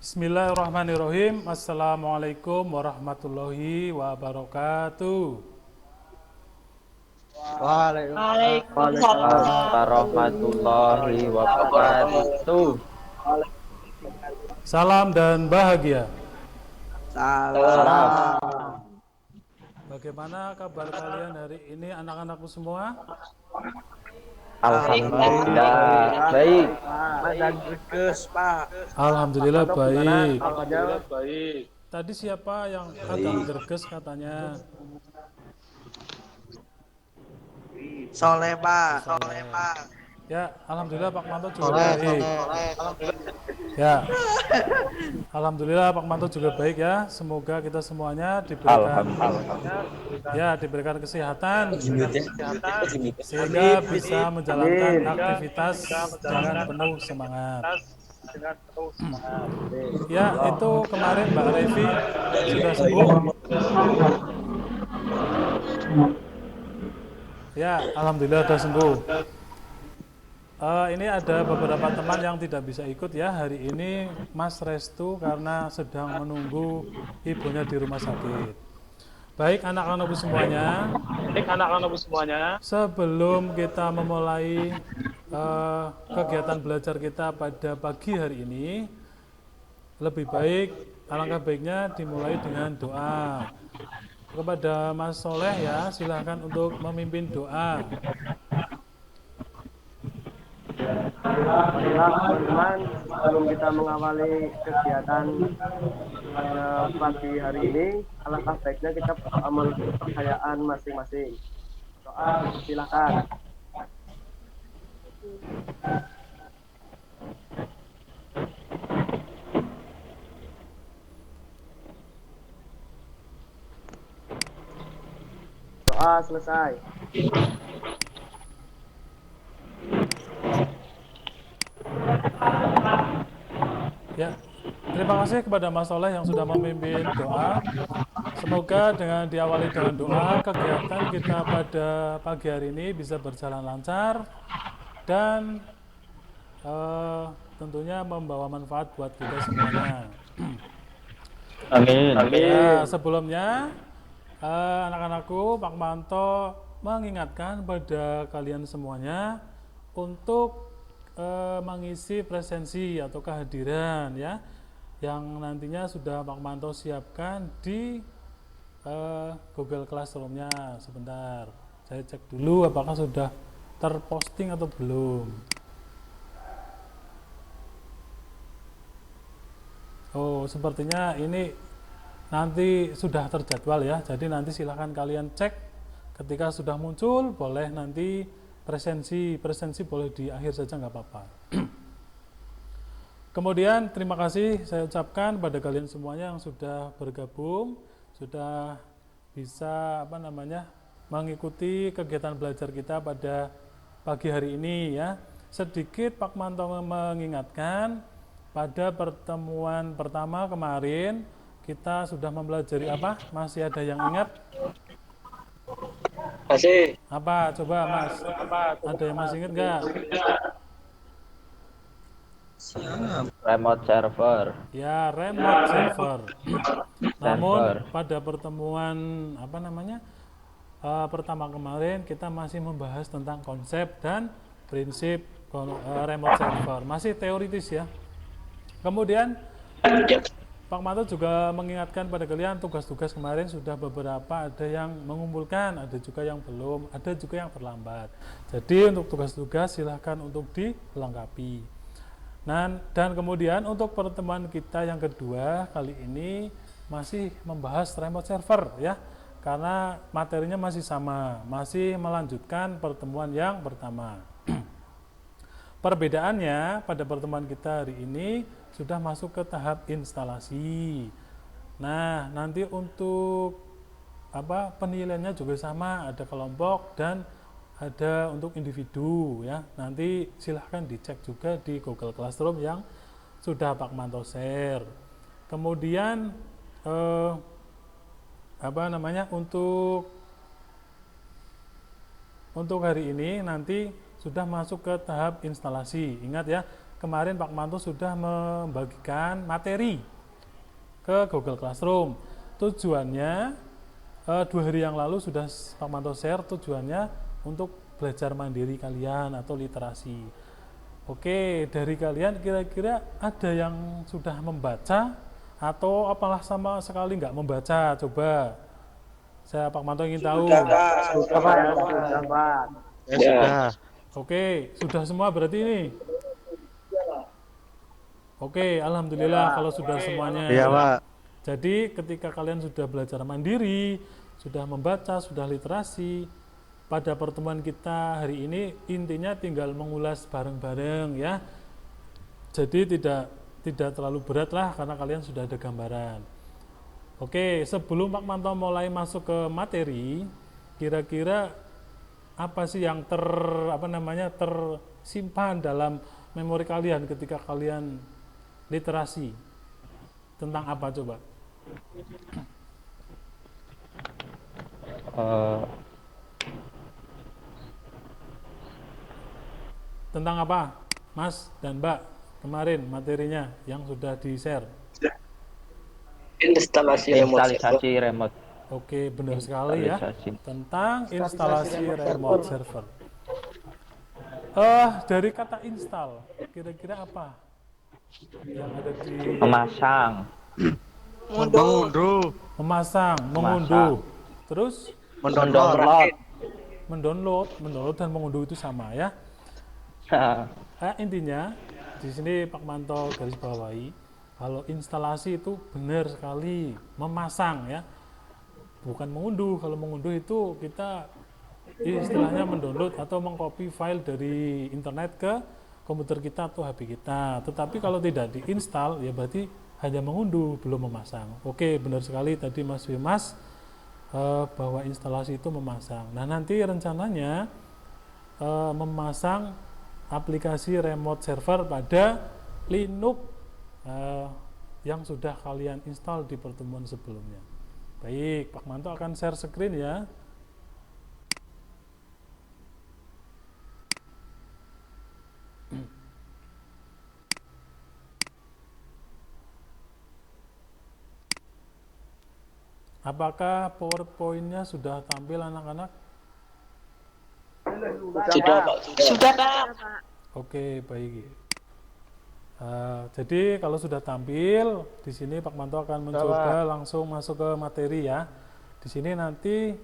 Bismillahirrahmanirrahim. Assalamualaikum warahmatullahi wabarakatuh. Waalaikumsalam Warahmatullahi wabarakatuh. Salam dan bahagia. Salam. Bagaimana kabar kalian hari ini anak-anakku semua? Alhamdulillah baik. Dan berkes, Pak. Alhamdulillah baik. Baik. Tadi siapa yang agak gerges katanya? Soleh, Pak. Ya, alhamdulillah Pak Manto juga baik. Ya, alhamdulillah Pak Manto juga baik ya. Semoga kita semuanya diberikan kesehatan sehingga bisa menjalankan aktivitas dengan penuh semangat. Ya, itu kemarin Mbak Revi sudah sembuh. Ya, alhamdulillah sudah sembuh. Ini ada beberapa teman yang tidak bisa ikut ya hari ini, Mas Restu karena sedang menunggu ibunya di rumah sakit. Baik anak-anakku semuanya, sebelum kita memulai kegiatan belajar kita pada pagi hari ini, lebih baik, alangkah baiknya dimulai dengan doa. Kepada Mas Soleh ya, silahkan untuk memimpin doa. Baiklah teman-teman, sebelum kita mengawali kegiatan pada pagi hari ini, alangkah baiknya kita beramal kepercayaan masing-masing. Doa, silakan. Doa selesai. Ya, terima kasih kepada Mas Soleh yang sudah memimpin doa. Semoga dengan diawali dengan doa, kegiatan kita pada pagi hari ini bisa berjalan lancar dan tentunya membawa manfaat buat kita semuanya. Amin. Ya, sebelumnya anak-anakku, Pak Manto mengingatkan pada kalian semuanya untuk mengisi presensi atau kehadiran ya yang nantinya sudah Pak Manto siapkan di Google Classroom-nya. Sebentar, saya cek dulu apakah sudah terposting atau belum. Oh, sepertinya ini nanti sudah terjadwal ya, jadi nanti silahkan kalian cek ketika sudah muncul, boleh nanti presensi boleh di akhir saja nggak apa-apa. Kemudian terima kasih saya ucapkan pada kalian semuanya yang sudah bergabung, sudah bisa mengikuti kegiatan belajar kita pada pagi hari ini ya. Sedikit Pak Manto mengingatkan, pada pertemuan pertama kemarin kita sudah mempelajari apa? Masih ada yang ingat? Masih. Apa? Coba Mas. Ada yang masih ingat nggak? Remote server. Ya, remote server. Namun pada pertemuan pertama kemarin kita masih membahas tentang konsep dan prinsip remote server. Masih teoritis ya. Kemudian Pak Manto juga mengingatkan pada kalian tugas-tugas kemarin sudah beberapa, ada yang mengumpulkan, ada juga yang belum, ada juga yang terlambat. Jadi untuk tugas-tugas silahkan untuk dilengkapi. Nah, dan kemudian untuk pertemuan kita yang kedua kali ini masih membahas remote server ya, karena materinya masih sama, masih melanjutkan pertemuan yang pertama. Perbedaannya pada pertemuan kita hari ini sudah masuk ke tahap instalasi. Nah, nanti untuk penilaiannya juga sama, ada kelompok dan ada untuk individu ya. Nanti silahkan dicek juga di Google Classroom yang sudah Pak Manto share. Kemudian untuk hari ini nanti sudah masuk ke tahap instalasi. Ingat ya, kemarin Pak Manto sudah membagikan materi ke Google Classroom. Tujuannya 2 hari yang lalu sudah Pak Manto share, tujuannya untuk belajar mandiri kalian atau literasi. Oke, dari kalian kira-kira ada yang sudah membaca atau apalah sama sekali nggak membaca? Coba, saya Pak Manto ingin tahu. Sudah, Pak. Sudah, Pak. Ya. Oke, sudah semua berarti ini. Oke, alhamdulillah kalau sudah semuanya. Iya, Pak. Jadi ketika kalian sudah belajar mandiri, sudah membaca, sudah literasi, pada pertemuan kita hari ini intinya tinggal mengulas bareng-bareng ya. Jadi tidak terlalu berat lah karena kalian sudah ada gambaran. Oke, sebelum Pak Manto mulai masuk ke materi, kira-kira apa sih yang tersimpan dalam memori kalian ketika kalian literasi? Tentang apa coba? Tentang apa, Mas dan Mbak, kemarin materinya yang sudah di-share? Instalasi remote. Oke, benar sekali ya. Instalasi. Tentang instalasi remote server. Dari kata install, kira-kira apa yang ada di Memasang. Mengunduh. memasang, mengunduh, terus Mendownload. mendownload dan mengunduh itu sama ya. Intinya di sini Pak Manto garis bawahi kalau instalasi itu benar sekali memasang ya, bukan mengunduh. Kalau mengunduh itu kita istilahnya mendownload atau mengcopy file dari internet ke komputer kita atau HP kita. Tetapi kalau tidak diinstal ya berarti hanya mengunduh, belum memasang. Oke, benar sekali tadi Mas Wimas bahwa instalasi itu memasang. Nah, nanti rencananya memasang aplikasi remote server pada Linux yang sudah kalian install di pertemuan sebelumnya. Baik, Pak Manto akan share screen ya. Apakah PowerPoint-nya sudah tampil anak-anak? Sudah, Pak. Oke, baik. Jadi kalau sudah tampil, di sini Pak Manto akan mencoba langsung masuk ke materi ya. Di sini nanti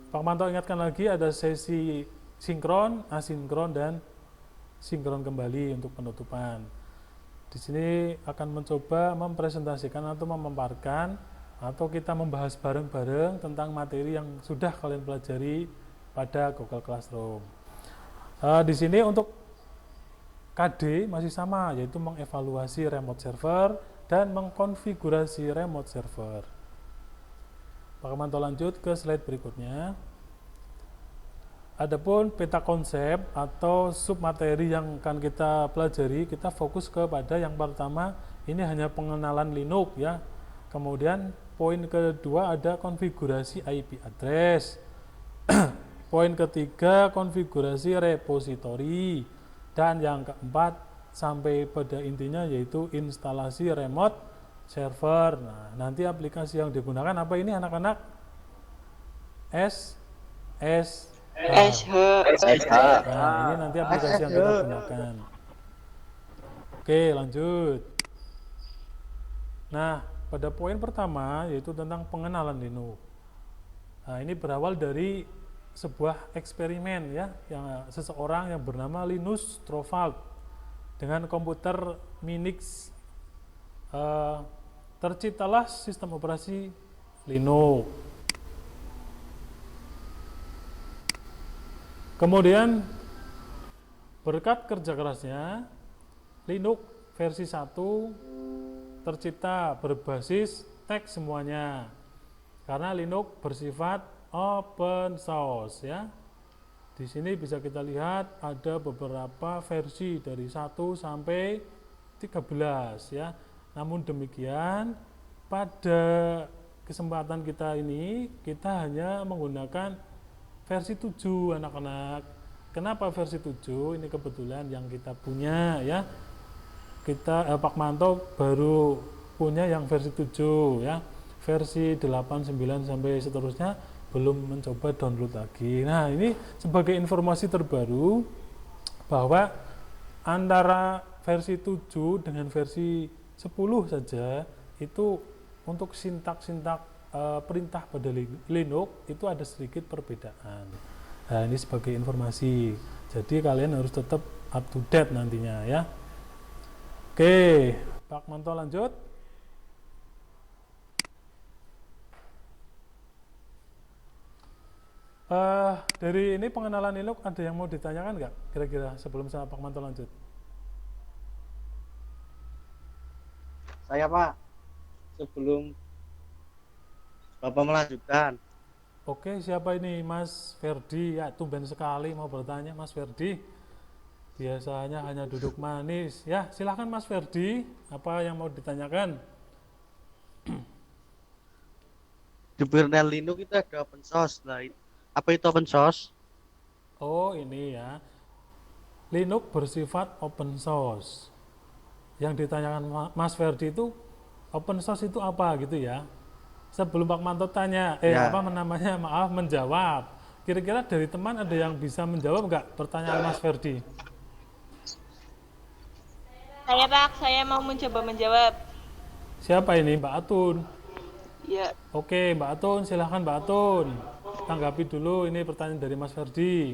Pak Manto ingatkan lagi ada sesi sinkron, asinkron, dan sinkron kembali untuk penutupan. Di sini akan mencoba mempresentasikan atau memaparkan atau kita membahas bareng-bareng tentang materi yang sudah kalian pelajari pada Google Classroom. Di sini untuk KD masih sama, yaitu mengevaluasi remote server dan mengkonfigurasi remote server. Pak Manto lanjut ke slide berikutnya. Adapun peta konsep atau submateri yang akan kita pelajari, kita fokus kepada yang pertama, ini hanya pengenalan Linux ya. Kemudian poin kedua ada konfigurasi IP address. Poin ketiga konfigurasi repository. Dan yang keempat sampai pada intinya yaitu instalasi remote server. Nah, nanti aplikasi yang digunakan apa ini anak-anak? SH. Nah, ini nanti aplikasi yang kita gunakan. Oke, lanjut. Nah, pada poin pertama yaitu tentang pengenalan Linux. Nah, ini berawal dari sebuah eksperimen ya, yang seseorang yang bernama Linus Torvalds dengan komputer Minix terciptalah sistem operasi Linux. Kemudian berkat kerja kerasnya Linux versi 1 tercipta berbasis teks semuanya karena Linux bersifat open source ya. Di sini bisa kita lihat ada beberapa versi dari 1 sampai 13 ya. Namun demikian pada kesempatan kita ini kita hanya menggunakan versi 7 anak-anak. Kenapa versi 7? Ini kebetulan yang kita punya ya. Pak Manto baru punya yang versi 7 ya. Versi 8, 9 sampai seterusnya belum mencoba download lagi. Nah, ini sebagai informasi terbaru bahwa antara versi 7 dengan versi 10 saja itu untuk sintak-sintak perintah pada Linux itu ada sedikit perbedaan. Nah, ini sebagai informasi. Jadi kalian harus tetap up to date nantinya ya. Oke, Pak Manto lanjut. Dari ini pengenalan Linux ada yang mau ditanyakan nggak kira-kira sebelum saya Pak Manto lanjut? Saya Pak, sebelum Bapak melanjutkan. Oke, siapa ini? Mas Ferdi. Ya, tumben sekali mau bertanya Mas Ferdi. Biasanya hanya duduk manis. Ya, silahkan Mas Ferdi. Apa yang mau ditanyakan? Di kernel Linux itu ada open source. Nah, apa itu open source? Oh, ini ya. Linux bersifat open source. Yang ditanyakan Mas Ferdi itu open source itu apa gitu ya? Sebelum Pak Manto tanya, Ya. apa namanya? Maaf menjawab. Kira-kira dari teman ada yang bisa menjawab nggak pertanyaan Mas Ferdi? Saya Pak, saya mau mencoba menjawab. Siapa ini? Mbak Atun. Ya, Oke, Mbak Atun, silahkan Mbak Atun. Tanggapi dulu ini pertanyaan dari Mas Ferdi.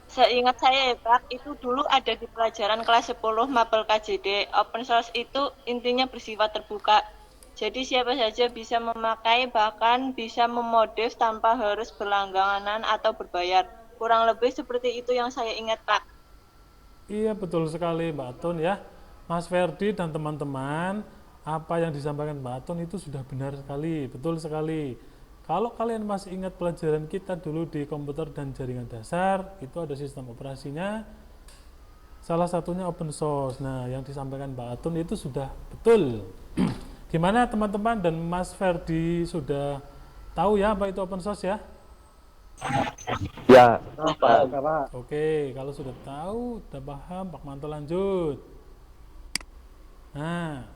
seingat saya ya Pak, itu dulu ada di pelajaran kelas 10 Mapel KJD. Open source itu intinya bersifat terbuka. Jadi siapa saja bisa memakai, bahkan bisa memodif tanpa harus berlangganan atau berbayar. Kurang lebih seperti itu yang saya ingat Pak. Iya, betul sekali Mbak Atun ya. Mas Ferdi dan teman-teman, apa yang disampaikan Mbak Atun itu sudah benar sekali, betul sekali. Kalau kalian masih ingat pelajaran kita dulu di komputer dan jaringan dasar, itu ada sistem operasinya, salah satunya open source. Nah, yang disampaikan Mbak Atun itu sudah betul. Gimana teman-teman dan Mas Ferdi sudah tahu ya apa itu open source ya? Ya, Pak. Oke, kalau sudah tahu, sudah paham, Pak Manto lanjut. Nah,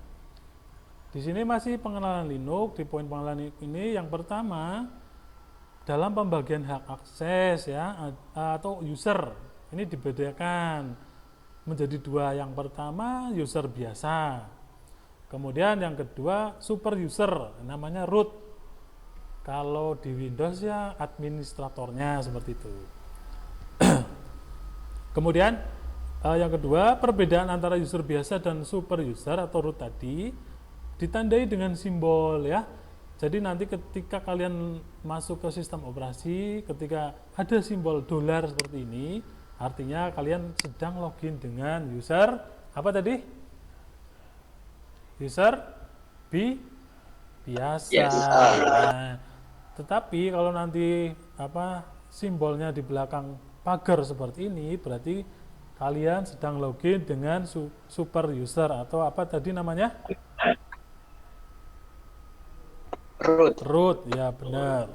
di sini masih pengenalan Linux. Di poin pengenalan ini yang pertama dalam pembagian hak akses ya atau user ini dibedakan menjadi dua. Yang pertama user biasa. Kemudian yang kedua super user, namanya root. Kalau di Windows ya administratornya seperti itu. Kemudian yang kedua, perbedaan antara user biasa dan super user atau root tadi ditandai dengan simbol ya. Jadi nanti ketika kalian masuk ke sistem operasi, ketika ada simbol dolar seperti ini, artinya kalian sedang login dengan user apa tadi? User biasa. Nah, tetapi kalau nanti simbolnya di belakang pagar seperti ini, berarti kalian sedang login dengan super user atau apa tadi namanya? Root, ya benar.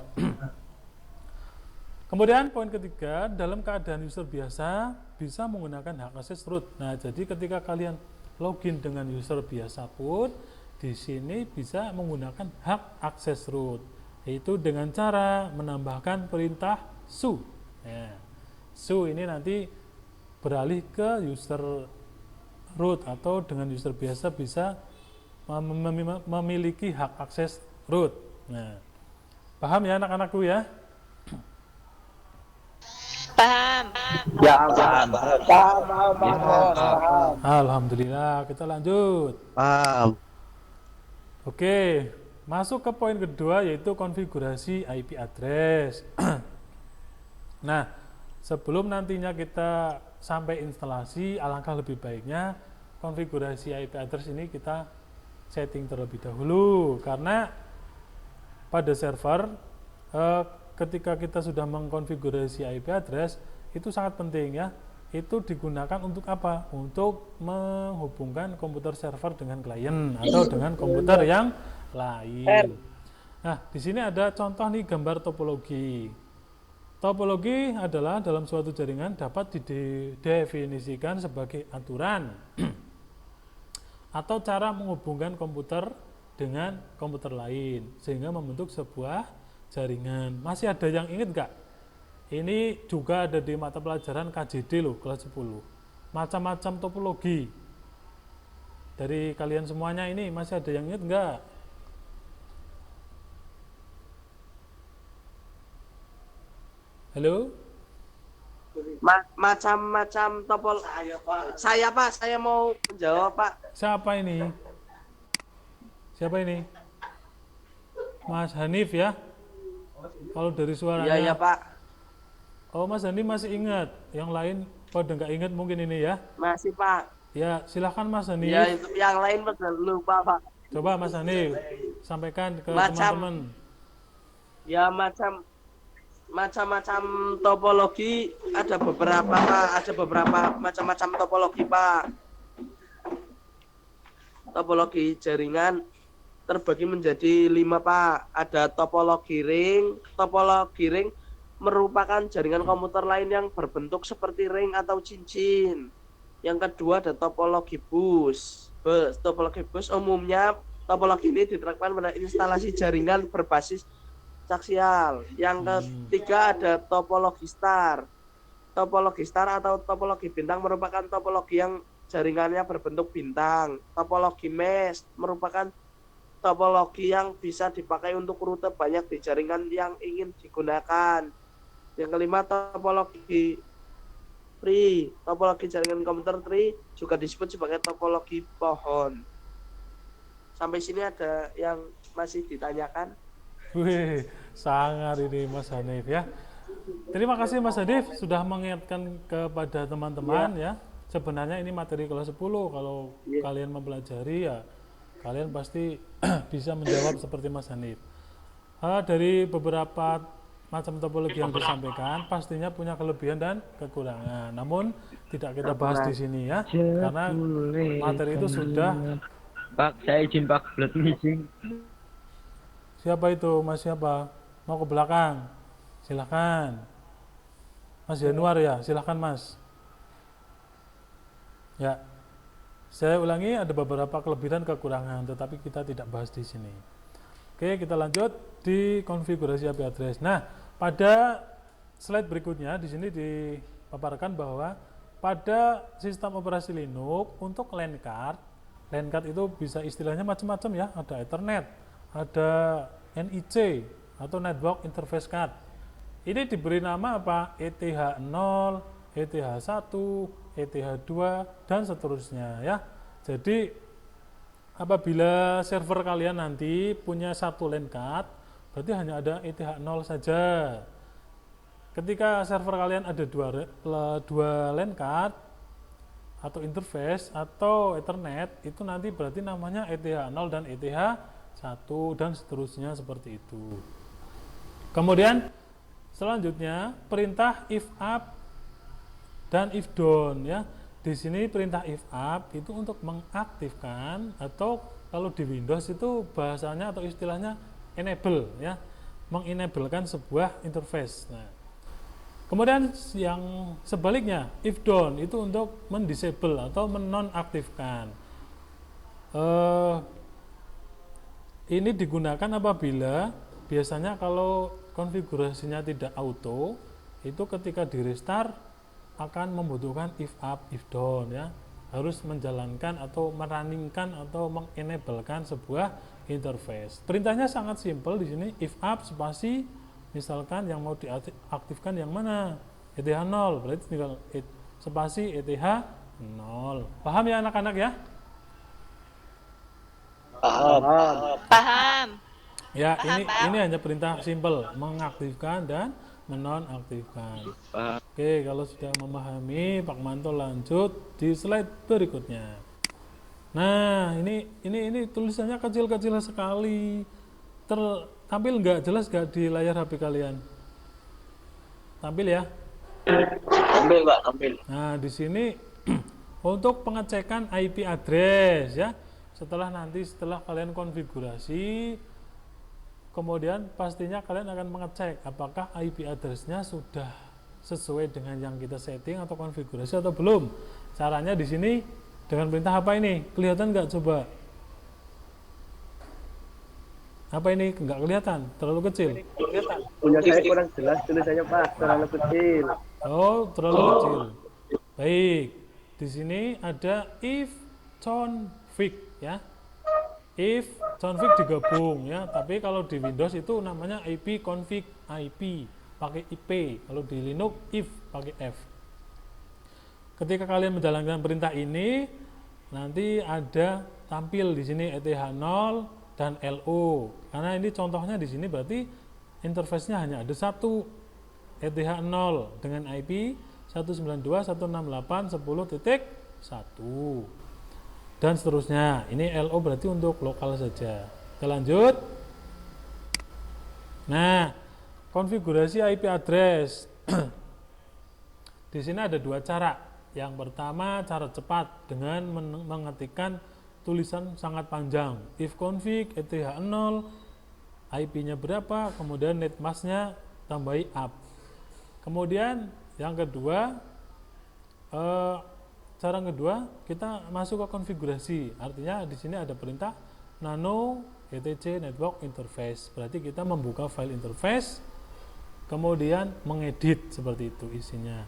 Kemudian poin ketiga, dalam keadaan user biasa bisa menggunakan hak akses root. Nah, jadi ketika kalian login dengan user biasa pun di sini bisa menggunakan hak akses root, yaitu dengan cara menambahkan perintah su. Ya. Su ini nanti beralih ke user root atau dengan user biasa bisa memiliki hak akses root. Nah, paham ya anak-anakku ya? Paham. ya paham. Alhamdulillah, kita lanjut. Paham. Oke, masuk ke poin kedua yaitu konfigurasi IP address. Nah, sebelum nantinya kita sampai instalasi, alangkah lebih baiknya konfigurasi IP address ini kita setting terlebih dahulu, karena pada server ketika kita sudah mengkonfigurasi IP address itu sangat penting ya. Itu digunakan untuk apa? Untuk menghubungkan komputer server dengan klien atau dengan komputer yang lain. Nah, di sini ada contoh nih gambar topologi. Topologi adalah dalam suatu jaringan dapat didefinisikan sebagai aturan atau cara menghubungkan komputer dengan komputer lain sehingga membentuk sebuah jaringan. Masih ada yang ingat nggak? Ini juga ada di mata pelajaran KJD loh, kelas 10. Macam-macam topologi. Dari kalian semuanya ini masih ada yang ingat nggak? Halo? Macam-macam topol. Saya mau menjawab Pak. Siapa ini? Siapa ini? Mas Hanif ya? Kalau dari suaranya. Iya Pak. Oh, Mas Hanif masih ingat. Yang lain pada nggak ingat mungkin ini ya? Masih Pak. Ya, silahkan Mas Hanif. Ya itu yang lain pada lupa Pak. Coba Mas Hanif sampaikan ke Macam- teman-teman. Ya macam-macam topologi ada beberapa Pak. Ada beberapa macam-macam topologi Pak. Topologi jaringan terbagi menjadi 5 Pak. Ada topologi ring. Topologi ring merupakan jaringan komputer lain yang berbentuk seperti ring atau cincin. Yang kedua ada topologi bus. Topologi bus umumnya topologi ini diterapkan pada instalasi jaringan berbasis aksial. Yang ketiga ada topologi star. Topologi star atau topologi bintang merupakan topologi yang jaringannya berbentuk bintang. Topologi mesh merupakan topologi yang bisa dipakai untuk rute banyak di jaringan yang ingin digunakan. Yang kelima topologi tree. Topologi jaringan komputer tree juga disebut sebagai topologi pohon. Sampai sini ada yang masih ditanyakan? Wih, sangar ini Mas Hanif ya. Terima kasih Mas Hanif sudah mengingatkan kepada teman-teman ya. Sebenarnya ini materi kelas 10. Kalau kalian mempelajari ya kalian pasti bisa menjawab seperti Mas Hanif. Dari beberapa macam topologi yang disampaikan pastinya punya kelebihan dan kekurangan. Namun tidak kita bahas di sini ya, karena materi itu sudah. Pak, saya izin Pak, blood missing. Siapa itu? Mas siapa? Mau ke belakang? Silakan. Mas Januar ya, silakan Mas. Ya. Saya ulangi ada beberapa kelebihan kekurangan, tetapi kita tidak bahas di sini. Oke, kita lanjut di konfigurasi IP address. Nah, pada slide berikutnya di sini dipaparkan bahwa pada sistem operasi Linux untuk LAN card itu bisa istilahnya macam-macam ya, ada Ethernet, ada NIC atau Network Interface Card. Ini diberi nama apa? ETH0, ETH1, ETH2 dan seterusnya ya. Jadi apabila server kalian nanti punya satu LAN card, berarti hanya ada ETH0 saja. Ketika server kalian ada dua LAN card atau interface atau Ethernet, itu nanti berarti namanya ETH0 dan ETH1 dan seterusnya seperti itu. Kemudian selanjutnya perintah if up dan if down ya. Di sini perintah if up itu untuk mengaktifkan, atau kalau di Windows itu bahasanya atau istilahnya enable ya, mengenablekan sebuah interface. Nah, kemudian yang sebaliknya if down itu untuk mendisable atau menonaktifkan. Ini digunakan apabila biasanya kalau konfigurasinya tidak auto, itu ketika di restart akan membutuhkan if up, if down ya, harus menjalankan atau merunningkan atau mengenablekan sebuah interface. Perintahnya sangat simpel di sini, if up spasi, misalkan yang mau diaktifkan yang mana? ETH0, berarti tinggal spasi ETH0. Paham ya anak-anak ya? Paham. Ya, Paham, ini hanya perintah simpel, mengaktifkan dan menonaktifkan. Oke, kalau sudah memahami, Pak Manto lanjut di slide berikutnya. Nah, ini tulisannya kecil-kecil sekali. Tampil nggak, jelas nggak di layar HP kalian? Tampil ya? Tampil Pak, tampil. Nah, di sini untuk pengecekan IP address ya. Setelah kalian konfigurasi kemudian pastinya kalian akan mengecek apakah IP address-nya sudah sesuai dengan yang kita setting atau konfigurasi atau belum. Caranya di sini dengan perintah apa ini? Kelihatan nggak coba? Apa ini? Nggak kelihatan, terlalu kecil. Punya saya kurang jelas tulisannya Pak, terlalu kecil. Oh, terlalu kecil. Baik, di sini ada if config ya. If config digabung ya, tapi kalau di Windows itu namanya IP config IP pakai IP. Kalau di Linux if pakai F. Ketika kalian menjalankan perintah ini, nanti ada tampil di sini ETH0 dan LO. Karena ini contohnya di sini berarti interface-nya hanya ada satu, ETH0 dengan IP 192.168.10.1 dan seterusnya. Ini LO berarti untuk lokal saja. Kita lanjut. Nah, konfigurasi IP address. Di sini ada dua cara. Yang pertama cara cepat dengan mengetikkan tulisan sangat panjang. If config ETH0, IP-nya berapa, kemudian netmask-nya tambahi up. Kemudian yang kedua, cara kedua kita masuk ke konfigurasi. Artinya di sini ada perintah nano etc network interface. Berarti kita membuka file interface, kemudian mengedit seperti itu isinya.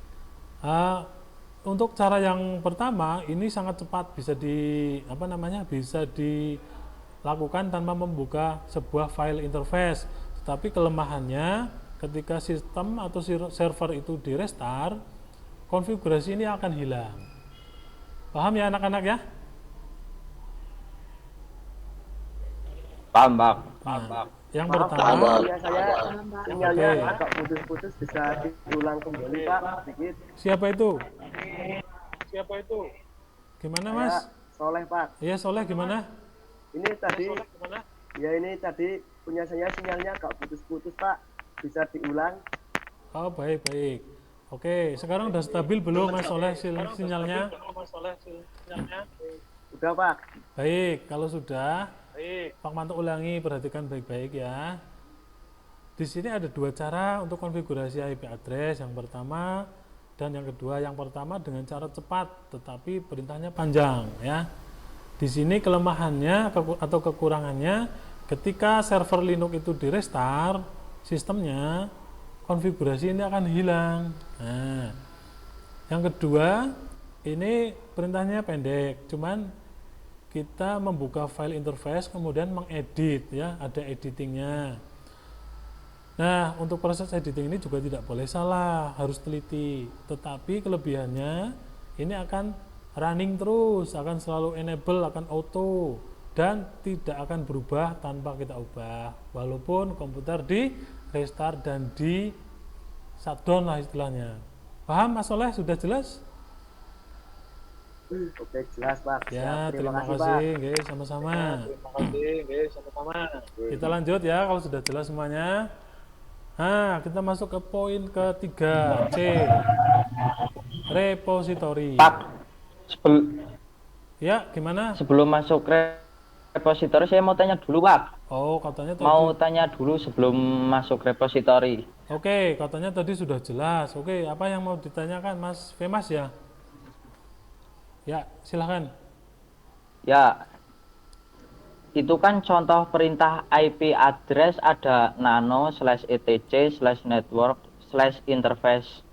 Untuk cara yang pertama ini sangat cepat, bisa bisa dilakukan tanpa membuka sebuah file interface. Tetapi kelemahannya ketika sistem atau server itu di restart, konfigurasi ini akan hilang. Paham ya anak-anak ya? Paham, Pak. Nah, yang pertama, Ya, saya sinyalnya agak putus-putus, bisa diulang kembali Pak sedikit. siapa itu? Gimana Mas? Saya Soleh Pak. Iya Soleh gimana? Ini tadi punya saya sinyalnya agak putus-putus Pak, bisa diulang. Oh baik. Oke, sekarang udah stabil belum Mas Soleh sinyalnya? Udah Pak. Baik, kalau sudah, Pak Manto ulangi, perhatikan baik-baik ya. Di sini ada dua cara untuk konfigurasi IP address. Yang pertama dan yang kedua. Yang pertama dengan cara cepat, tetapi perintahnya panjang ya. Di sini kelemahannya atau kekurangannya, ketika server Linux itu di restart sistemnya, konfigurasi ini akan hilang. Nah, yang kedua ini perintahnya pendek, cuman kita membuka file interface kemudian mengedit ya, ada editingnya. Nah, untuk proses editing ini juga tidak boleh salah, harus teliti. Tetapi kelebihannya ini akan running terus, akan selalu enable, akan auto dan tidak akan berubah tanpa kita ubah. Walaupun komputer di restart dan di shutdown lah istilahnya. Paham Mas Soleh? Sudah jelas? Oke, jelas Pak. Ya, Siap, terima Pak. kasih, guys, sama-sama. Kita lanjut ya, kalau sudah jelas semuanya. Nah, kita masuk ke poin ketiga, C. Repository. Pak, Ya, gimana? sebelum masuk repository saya mau tanya dulu, Pak. Oh, katanya tadi. Mau tanya dulu sebelum masuk repository. Oke, katanya tadi sudah jelas. Oke, apa yang mau ditanyakan Mas Femas ya? Ya, silahkan. Ya, itu kan contoh perintah IP address ada nano/etc/network/interface.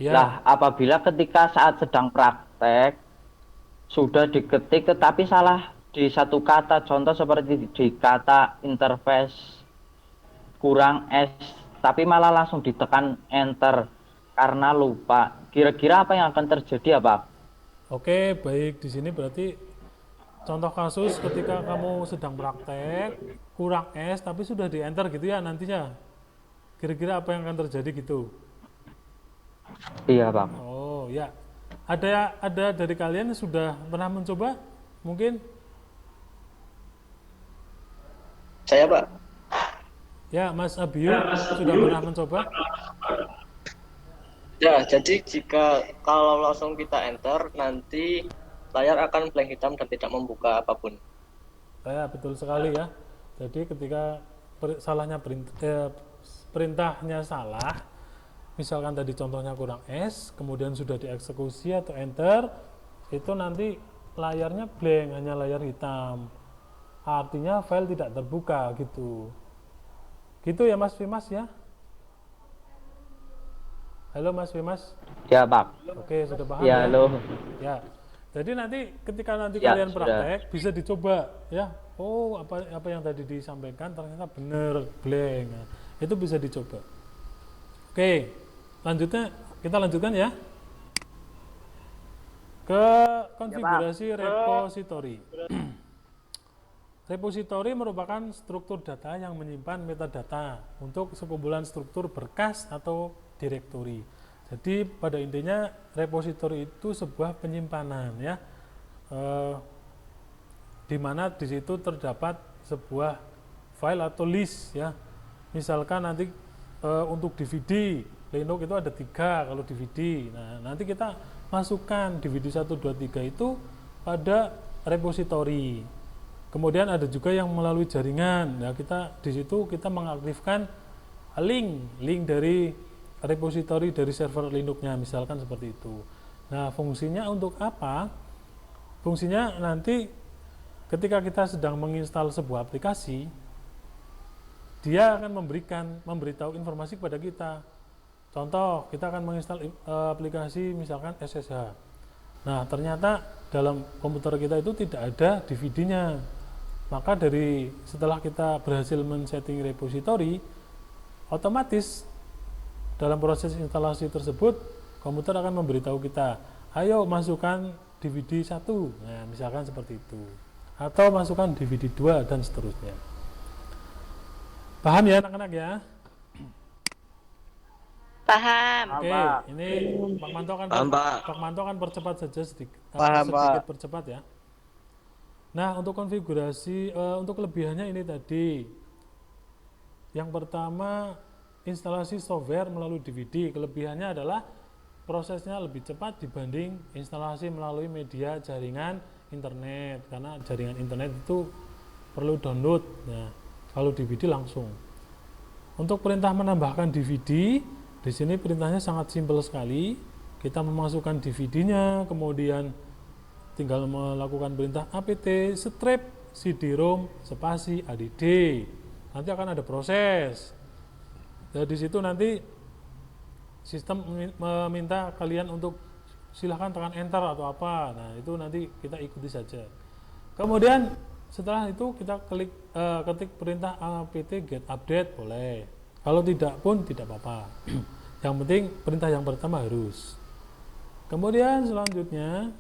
Ya. Lah, apabila ketika saat sedang praktek sudah diketik tetapi salah di satu kata, contoh seperti di kata interface kurang S, tapi malah langsung ditekan enter karena lupa. Kira-kira apa yang akan terjadi ya, Pak? Oke, baik. Di sini berarti contoh kasus ketika kamu sedang praktek, kurang S, tapi sudah di enter gitu ya nantinya. Kira-kira apa yang akan terjadi gitu? Iya, Pak. Oh, ya. Ada dari kalian yang sudah pernah mencoba? Mungkin? Saya Pak. Ya, Mas Abiu sudah pernah mencoba? Ya, jadi jika kalau langsung kita enter, nanti layar akan blank hitam dan tidak membuka apapun. Ya, betul sekali ya. Jadi ketika perintahnya salah, misalkan tadi contohnya kurang S, kemudian sudah dieksekusi atau enter, itu nanti layarnya blank, hanya layar hitam. Artinya file tidak terbuka gitu. Gitu ya Mas Fimas ya. Halo Mas Fimas. Ya Pak. Oke, sudah paham Ya, ya? halo. Ya. Jadi nanti ketika nanti Ya, kalian sudah. praktek bisa dicoba ya. Oh, apa yang tadi disampaikan ternyata benar blank. Nah, itu bisa dicoba. Oke. Kita lanjutkan ya. Ke konfigurasi repository. Repository merupakan struktur data yang menyimpan metadata untuk sekumpulan struktur berkas atau direktori. Jadi pada intinya repository itu sebuah penyimpanan ya, di mana di situ terdapat sebuah file atau list ya. Misalkan nanti untuk DVD Linux itu ada 3 kalau DVD. Nah nanti kita masukkan DVD 1, 2, 3 itu pada repository. Kemudian ada juga yang melalui jaringan. Ya kita di situ kita mengaktifkan link dari repository dari server Linux-nya, misalkan seperti itu. Nah, fungsinya untuk apa? Fungsinya nanti ketika kita sedang menginstal sebuah aplikasi, dia akan memberitahu informasi kepada kita. Contoh, kita akan menginstal aplikasi misalkan SSH. Nah, ternyata dalam komputer kita itu tidak ada DVD-nya. Maka setelah kita berhasil men-setting repository, otomatis dalam proses instalasi tersebut, komputer akan memberitahu kita, ayo masukkan DVD 1, nah, misalkan seperti itu. Atau masukkan DVD 2, dan seterusnya. Paham ya anak-anak ya? Paham. Oke, ini Pak Manto akan percepat saja sedikit percepat ya. Nah, untuk konfigurasi, untuk kelebihannya ini tadi. Yang pertama, instalasi software melalui DVD. Kelebihannya adalah prosesnya lebih cepat dibanding instalasi melalui media jaringan internet, karena jaringan internet itu perlu download. Nah, kalau DVD langsung. Untuk perintah menambahkan DVD, di sini perintahnya sangat simpel sekali. Kita memasukkan DVD-nya, kemudian tinggal melakukan perintah apt strip cd-rom spasi add. Nanti akan ada proses. Nah, di situ nanti sistem meminta kalian untuk silahkan tekan enter atau apa. Nah, itu nanti kita ikuti saja. Kemudian setelah itu kita ketik perintah apt get update boleh. Kalau tidak pun tidak apa-apa. Yang penting perintah yang pertama harus. Kemudian selanjutnya,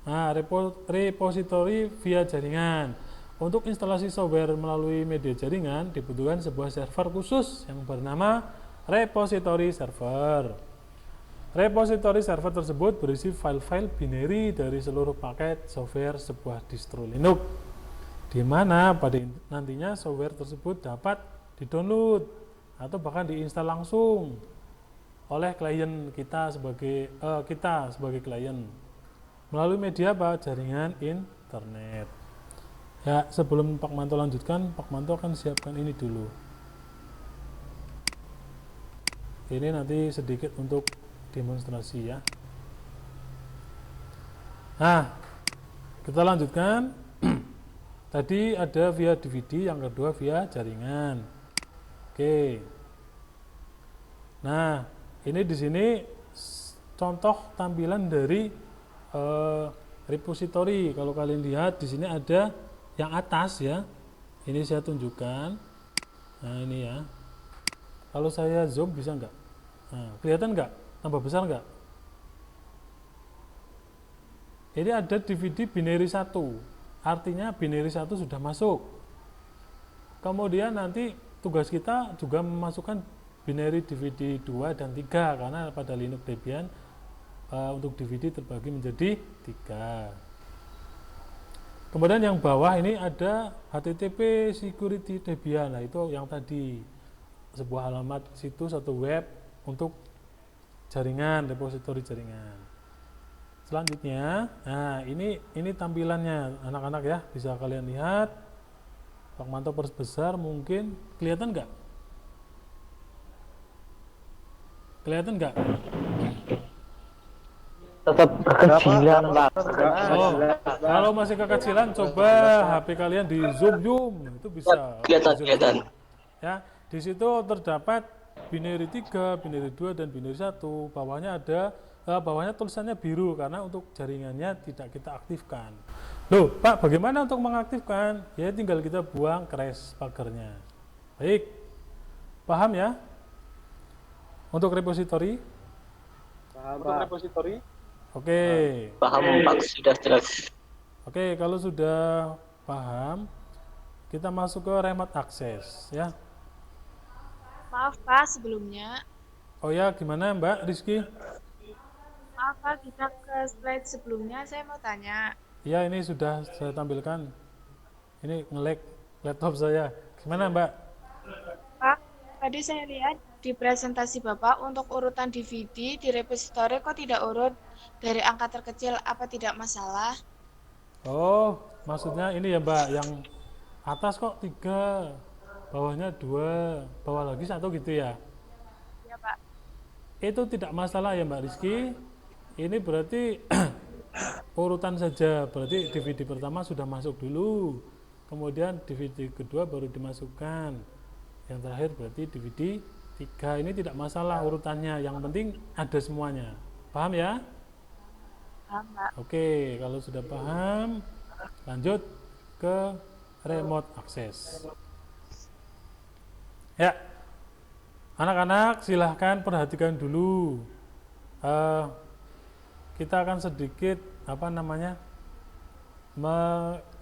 nah, repository via jaringan. Untuk instalasi software melalui media jaringan dibutuhkan sebuah server khusus yang bernama repository server. Repository server tersebut berisi file-file binary dari seluruh paket software sebuah distro Linux, di mana pada nantinya software tersebut dapat didownload atau bahkan diinstal langsung oleh klien kita sebagai klien melalui media jaringan internet. Ya, sebelum Pak Manto lanjutkan, Pak Manto akan siapkan ini dulu. Ini nanti sedikit untuk demonstrasi ya. Nah, kita lanjutkan. Tadi ada via DVD, yang kedua via jaringan. Oke. Nah, ini di sini contoh tampilan dari repository. Kalau kalian lihat di sini ada yang atas ya, ini saya tunjukkan. Nah ini ya, kalau saya zoom bisa nggak? Nah, kelihatan nggak? Tambah besar nggak? Ini ada DVD binary 1, artinya binary 1 sudah masuk. Kemudian nanti tugas kita juga memasukkan binary DVD 2 dan 3, karena pada Linux Debian untuk DVD terbagi menjadi 3. Kemudian yang bawah ini ada HTTP security Debian. Nah, itu yang tadi sebuah alamat situs atau web untuk jaringan, repository jaringan. Selanjutnya, nah ini tampilannya anak-anak ya, bisa kalian lihat. Pak Manto persbesar mungkin kelihatan nggak? Kelihatan nggak? Tetap kekecilan, Pak. Oh, kalau masih kekecilan, coba HP kalian di zoom, itu bisa. Kelihatan. Ya, di situ terdapat binary 3, binary 2, dan binary 1. Bawahnya tulisannya biru karena untuk jaringannya tidak kita aktifkan. Loh, Pak, bagaimana untuk mengaktifkan? Ya, tinggal kita buang crash pagernya. Baik, paham ya? Untuk repository? Paham, Pak. Oke. Paham Pak, sudah jelas. Oke, kalau sudah paham, kita masuk ke remote access ya. Maaf Pak, sebelumnya. Oh ya, gimana Mbak Rizky? Maaf Pak, kita ke slide sebelumnya. Saya mau tanya. Ya, ini sudah saya tampilkan. Ini nge-lag laptop saya. Gimana Mbak? Pak, tadi saya lihat di presentasi Bapak untuk urutan DVD di repository kok tidak urut dari angka terkecil, apa tidak masalah? Oh, maksudnya ini ya Mbak, yang atas kok 3, bawahnya 2, bawah lagi 1 gitu ya? Ya Pak. Itu tidak masalah ya Mbak Rizky. Ini berarti urutan saja, berarti DVD pertama sudah masuk dulu, kemudian DVD kedua baru dimasukkan, yang terakhir berarti DVD 3. Ini tidak masalah urutannya, yang penting ada semuanya. Paham ya? Paham Pak. Oke, kalau sudah paham, lanjut ke remote access. Ya, anak-anak silahkan perhatikan dulu. Kita akan sedikit Pak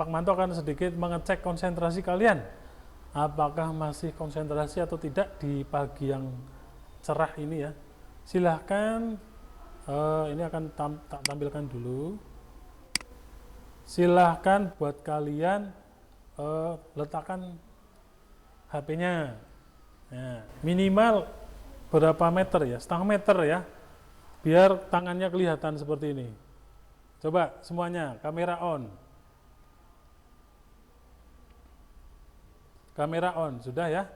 Manto akan sedikit mengecek konsentrasi kalian, apakah masih konsentrasi atau tidak di pagi yang cerah ini ya. Silahkan, ini akan tak tampilkan dulu. Silahkan buat kalian letakkan HP-nya, ya, minimal berapa meter ya, setengah meter ya, biar tangannya kelihatan seperti ini. Coba semuanya, kamera on. Kamera on, sudah ya.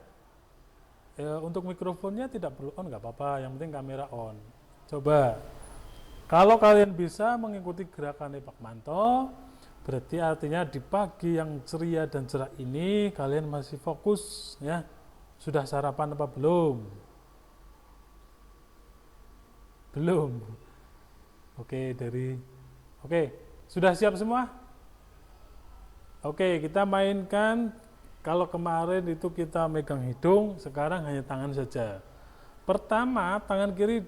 Untuk mikrofonnya tidak perlu on, nggak apa-apa, yang penting kamera on. Coba, kalau kalian bisa mengikuti gerakan Pak Manto, berarti artinya di pagi yang ceria dan cerah ini kalian masih fokus ya. Sudah sarapan apa belum? Belum. Oke, sudah siap semua? Oke, kita mainkan. Kalau kemarin itu kita megang hidung, sekarang hanya tangan saja. Pertama, tangan kiri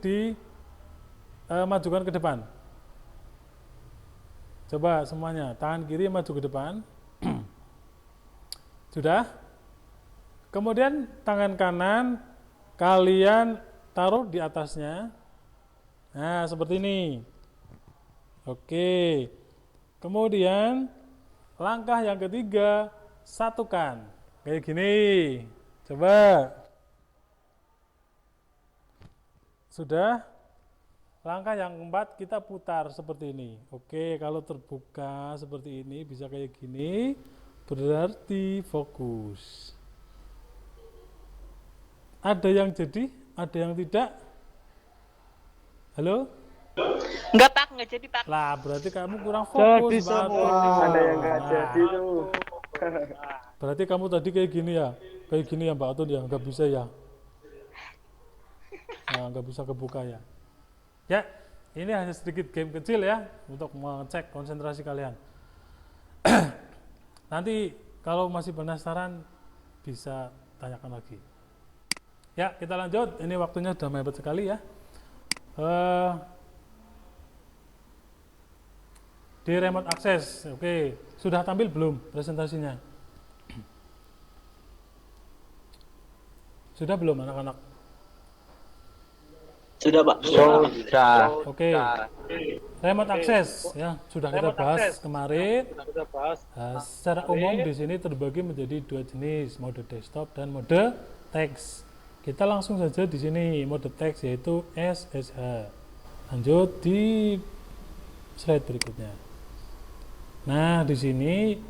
majukan ke depan. Coba semuanya, tangan kiri maju ke depan. Sudah? Kemudian tangan kanan kalian taruh di atasnya. Nah, seperti ini. Oke. Kemudian langkah yang ketiga, satukan. Kayak gini. Coba. Sudah? Langkah yang keempat kita putar seperti ini. Oke, kalau terbuka seperti ini bisa kayak gini, berarti fokus. Ada yang jadi, ada yang tidak? Halo? Enggak Pak, enggak jadi Pak. Lah, berarti kamu kurang fokus. Jadi semua. Ada yang nggak jadi tuh. Berarti kamu tadi kayak gini ya? Kayak gini ya Mbak Atun ya? Nggak bisa ya? Nah, nggak bisa kebuka ya? Ya, ini hanya sedikit game kecil ya untuk mengecek konsentrasi kalian. Nanti kalau masih penasaran bisa tanyakan lagi. Ya, kita lanjut. Ini waktunya sudah mepet sekali ya. Di remote access, oke. Sudah tampil belum presentasinya? Sudah belum anak-anak? Sudah Pak. Sudah. Oke. Remote access ya, sudah kita bahas kemarin. Secara umum di sini terbagi menjadi 2 jenis, mode desktop dan mode teks. Kita langsung saja di sini mode teks yaitu SSH. Lanjut di slide berikutnya. Nah, di sini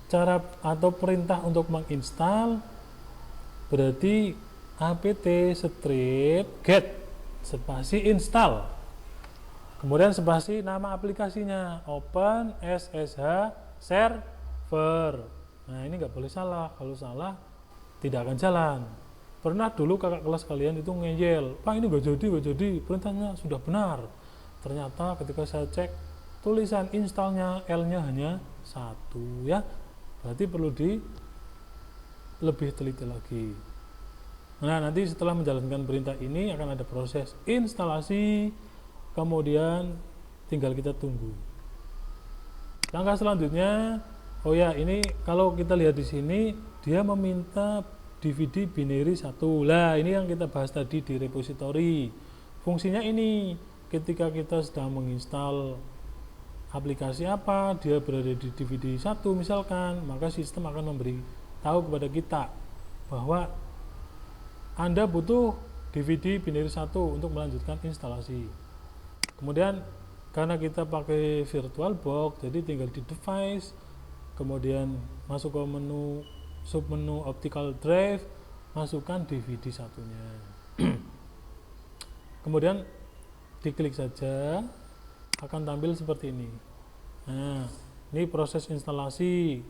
cara atau perintah untuk menginstal berarti apt strip get spasi install, kemudian spasi nama aplikasinya open ssh server. Nah ini nggak boleh salah, kalau salah tidak akan jalan. Pernah dulu kakak kelas kalian itu ngeyel, Pak ini nggak jadi, perintahnya sudah benar. Ternyata ketika saya cek tulisan installnya L-nya hanya 1 ya, berarti perlu lebih teliti lagi. Nah nanti setelah menjalankan perintah ini akan ada proses instalasi, kemudian tinggal kita tunggu. Langkah selanjutnya, oh ya ini kalau kita lihat di sini dia meminta DVD binary 1. Lah ini yang kita bahas tadi di repository. Fungsinya ini ketika kita sedang menginstal aplikasi apa, dia berada di DVD 1 misalkan, maka sistem akan memberi tahu kepada kita bahwa Anda butuh DVD binary 1 untuk melanjutkan instalasi. Kemudian karena kita pakai VirtualBox, jadi tinggal di device, kemudian masuk ke menu submenu optical drive, masukkan DVD satunya. Kemudian diklik saja, akan tampil seperti ini. Nah, ini proses instalasi.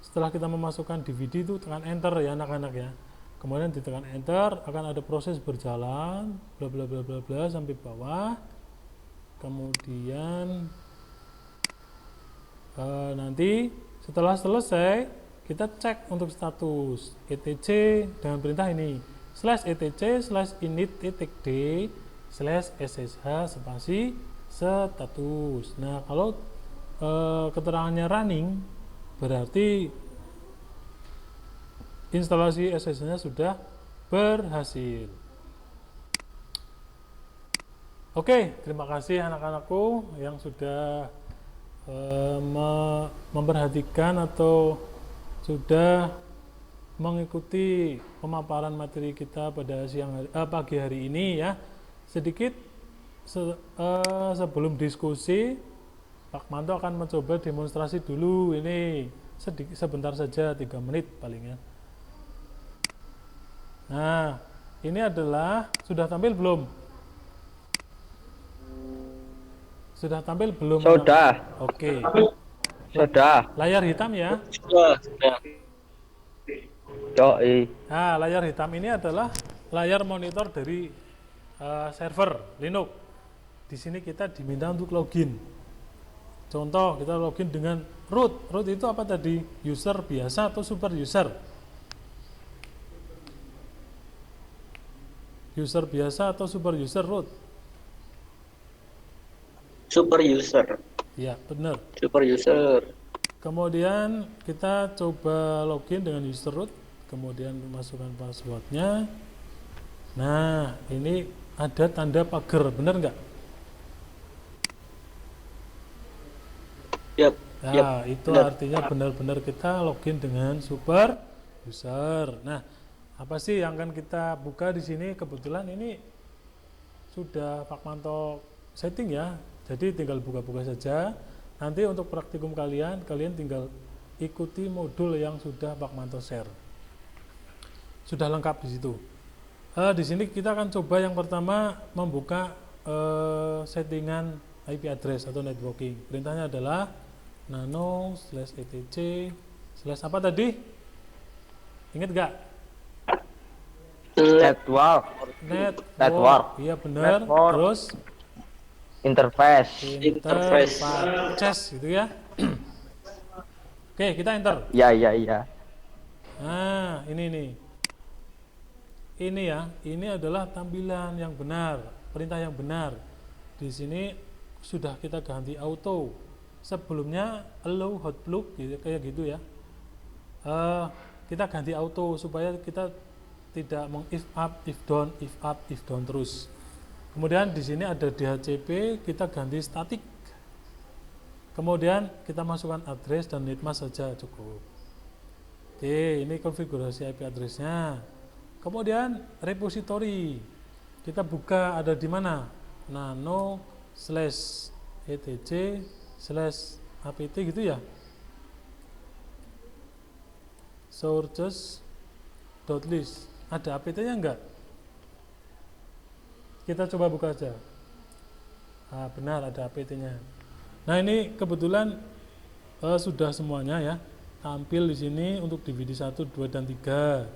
Setelah kita memasukkan DVD itu tekan enter ya anak-anak ya. Kemudian ditekan enter, akan ada proses berjalan bla bla bla bla bla sampai bawah. Kemudian nanti setelah selesai kita cek untuk status etc dengan perintah ini /etc/init.d/ssh spasi status. Nah kalau keterangannya running berarti instalasi SSH-nya sudah berhasil. Oke, terima kasih anak-anakku yang sudah memperhatikan atau sudah mengikuti pemaparan materi kita pada pagi hari ini ya. Sedikit sebelum diskusi, Pak Manto akan mencoba demonstrasi dulu ini sebentar saja 3 menit paling ya. Nah, ini adalah sudah tampil belum? Sudah tampil belum? Sudah. Oke. Sudah. Layar hitam ya? Sudah. Yoi. Nah, layar hitam ini adalah layar monitor dari server Linux. Di sini kita diminta untuk login. Contoh, kita login dengan root. Root itu apa tadi? User biasa atau super user? User biasa atau super user root? Super user. Ya, benar. Super user. Kemudian kita coba login dengan user root, kemudian masukkan passwordnya. Nah, ini ada tanda pagar, benar nggak? Yap. Nah, itu benar. artinya benar-benar kita login dengan super user. Nah, apa sih yang akan kita buka di sini? Kebetulan ini sudah Pak Manto setting ya. Jadi tinggal buka-buka saja. Nanti untuk praktikum kalian tinggal ikuti modul yang sudah Pak Manto share. Sudah lengkap di situ. Di sini kita akan coba yang pertama membuka settingan IP address atau networking. Perintahnya adalah nano/etc/ apa tadi? Ingat gak? Network. Iya benar. Network. Terus Interface. interface gitu ya. Oke, kita enter. Iya. Nah, ini nih. Ini ya, ini adalah tampilan yang benar, perintah yang benar. Di sini sudah kita ganti auto. Sebelumnya allow hotloop gitu, kayak gitu ya. Kita ganti auto supaya kita tidak meng-if up, if down terus. Kemudian di sini ada DHCP, kita ganti static. Kemudian kita masukkan address dan netmask saja cukup. Oke, ini konfigurasi IP address-nya. Kemudian repository. Kita buka ada di mana? nano/etc/apt gitu ya. sources.list. Ada apt-nya enggak? Kita coba buka aja. Ah, benar ada apt-nya. Nah, ini kebetulan sudah semuanya ya. Tampil di sini untuk DVD 1, 2 dan 3.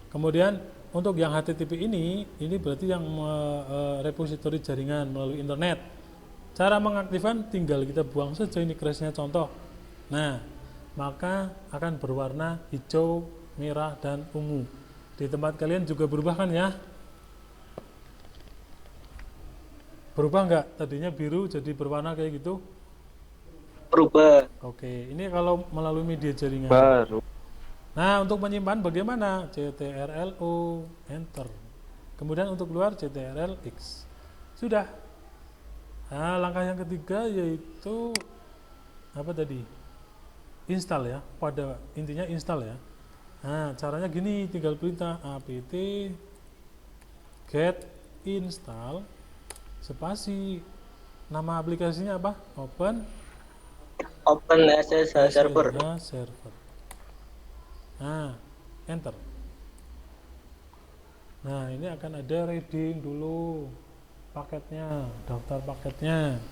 Kemudian untuk yang HTTP ini berarti yang repository jaringan melalui internet. Cara mengaktifkan tinggal kita buang saja ini crashnya contoh. Nah, maka akan berwarna hijau, merah, dan ungu. Di tempat kalian juga berubah kan ya? Berubah enggak? Tadinya biru jadi berwarna kayak gitu? Berubah. Oke, ini kalau melalui media jaringan. Baru. Nah, untuk menyimpan bagaimana? CTRL-O, enter. Kemudian untuk keluar CTRL-X. Sudah. Nah, langkah yang ketiga yaitu apa tadi? Install ya. Pada intinya install ya. Nah, caranya gini, tinggal perintah apt get install spasi, nama aplikasinya apa? OpenSSH server. server. Nah, enter. Nah, ini akan ada reading dulu paketnya, daftar paketnya.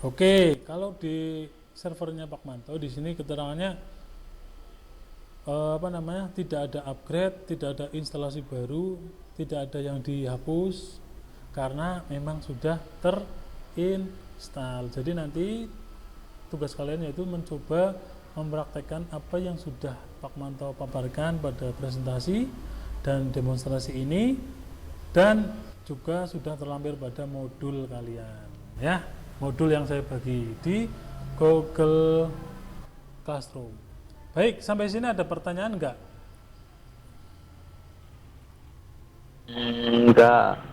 Oke, kalau di servernya Pak Manto di sini keterangannya tidak ada upgrade, tidak ada instalasi baru, tidak ada yang dihapus karena memang sudah terinstall. Jadi nanti tugas kalian yaitu mencoba mempraktekkan apa yang sudah Pak Manto paparkan pada presentasi dan demonstrasi ini, dan juga sudah terlampir pada modul kalian ya, modul yang saya bagi di Google Classroom. Baik, sampai sini ada pertanyaan enggak? Enggak.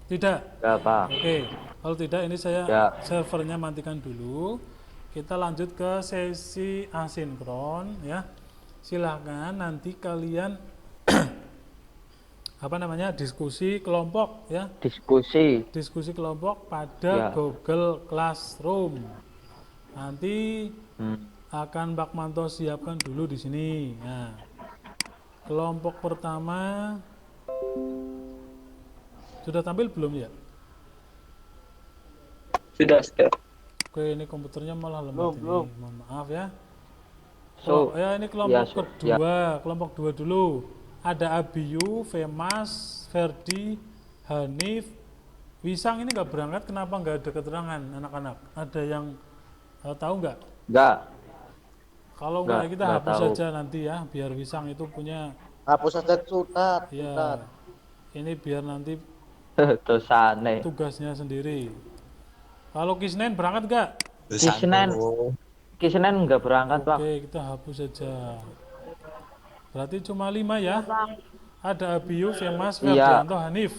Tidak? Enggak, Pak. Oke, kalau tidak ini saya Ya. servernya matikan dulu. Kita lanjut ke sesi asinkron ya. Silahkan nanti kalian diskusi kelompok ya. Diskusi kelompok pada Ya. Google Classroom. Nanti akan Pak Manto siapkan dulu di sini. Nah, kelompok pertama sudah tampil belum ya? Sudah. Oke, ini komputernya malah lemot ini. Belum. Mohon maaf ya. So, Ya ini kelompok ya, kedua, kelompok 2 dulu. Ada Abiyu, Femas, Ferdi, Hanif, Wisang ini nggak berangkat. Kenapa nggak ada keterangan anak-anak? Ada yang tahu nggak? Enggak. Kalau nggak kita nggak hapus tahu. saja nanti ya, biar Wisang itu punya. Hapus saja sunat. Ya, ini biar nanti Dosane. tugasnya sendiri. Kalau Kisnen berangkat nggak? Kisenen enggak berangkat, Pak. Oke, kita hapus saja. Berarti cuma 5 ya. Ada Abiyu, Femas, Iya. Ferdianto, Hanif.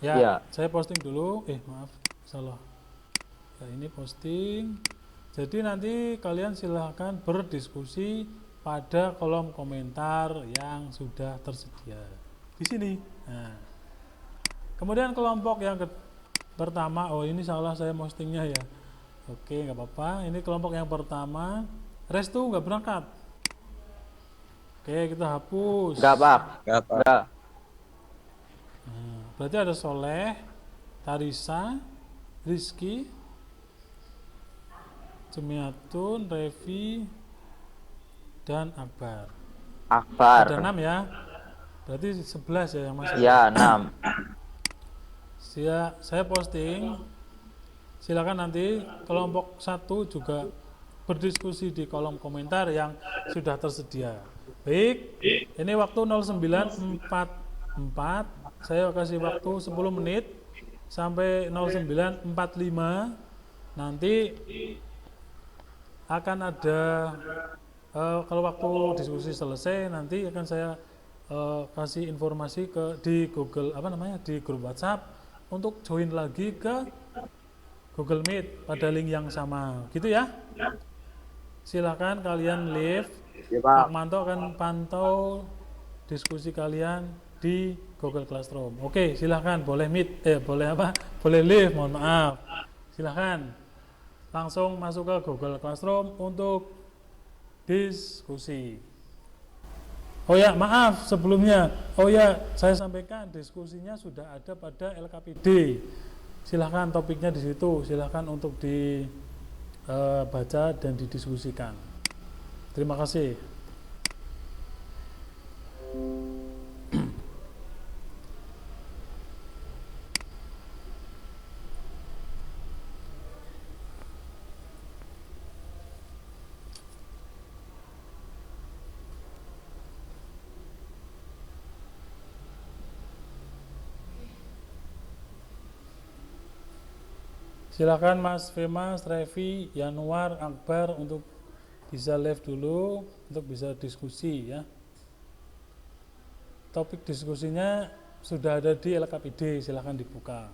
Ya, Iya. saya posting dulu. Maaf, salah. Ya, ini posting. Jadi nanti kalian silahkan berdiskusi pada kolom komentar yang sudah tersedia di sini. Nah, kemudian kelompok yang pertama, ini salah saya postingnya ya. Oke, nggak apa-apa. Ini kelompok yang pertama, Restu nggak berangkat. Oke, kita hapus. Enggak, Pak. Enggak. Nah, berarti ada Soleh, Tarisa, Rizky, Cemiatun, Revi, dan Akbar. Ada 6 ya. Berarti 11 ya yang masih. Ya, 6. Saya posting. Silakan nanti kelompok 1 juga berdiskusi di kolom komentar yang sudah tersedia. Baik, ini waktu 09.44. Saya kasih waktu 10 menit sampai 09.45. Nanti akan ada kalau waktu diskusi selesai nanti akan saya kasih informasi di Google di grup WhatsApp untuk join lagi ke Google Meet pada link yang sama, gitu ya. Silakan kalian live. Ya, Pak Pak. Manto akan pantau diskusi kalian di Google Classroom. Oke, silahkan boleh boleh live, mohon maaf. Silahkan langsung masuk ke Google Classroom untuk diskusi. Oh ya, maaf sebelumnya. Oh ya, saya sampaikan diskusinya sudah ada pada LKPD. Silahkan topiknya di situ, silahkan untuk dibaca dan didiskusikan. Terima kasih. Silakan Mas Femas, Revi, Yanuar, Akbar untuk bisa live dulu untuk bisa diskusi ya. Topik diskusinya sudah ada di LKPD, silakan dibuka.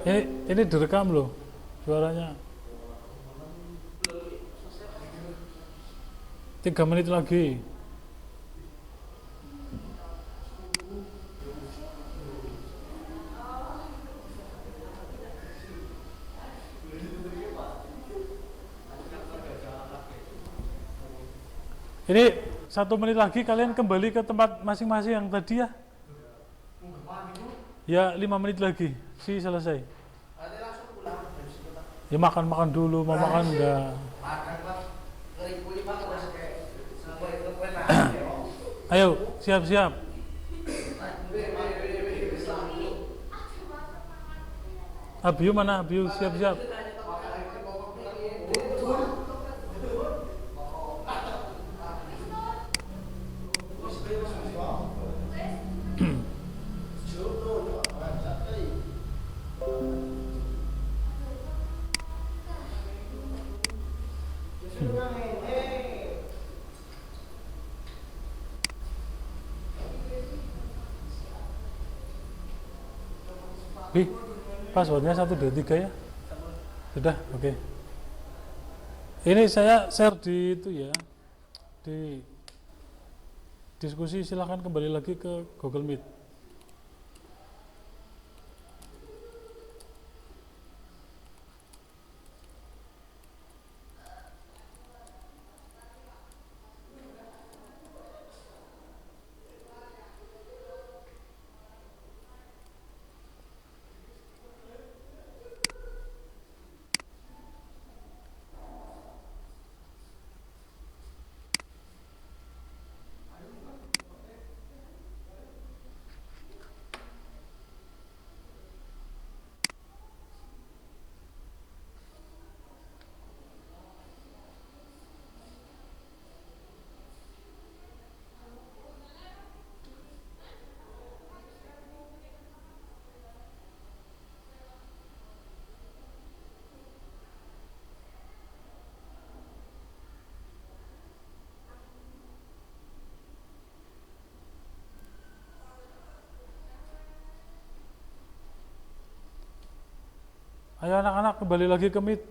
Ini direkam loh suaranya. 3 menit lagi. Ini 1 menit lagi kalian kembali ke tempat masing-masing yang tadi ya. Ya 5 menit lagi sih selesai. Ya makan dulu, mau makan enggak? Ayo siap-siap. Abiu mana? Abiu siap-siap. Passwordnya 123 ya. Sudah, oke. Ini saya share di itu ya, di diskusi. Silahkan kembali lagi ke Google Meet. Ayo anak-anak kembali lagi ke Meet.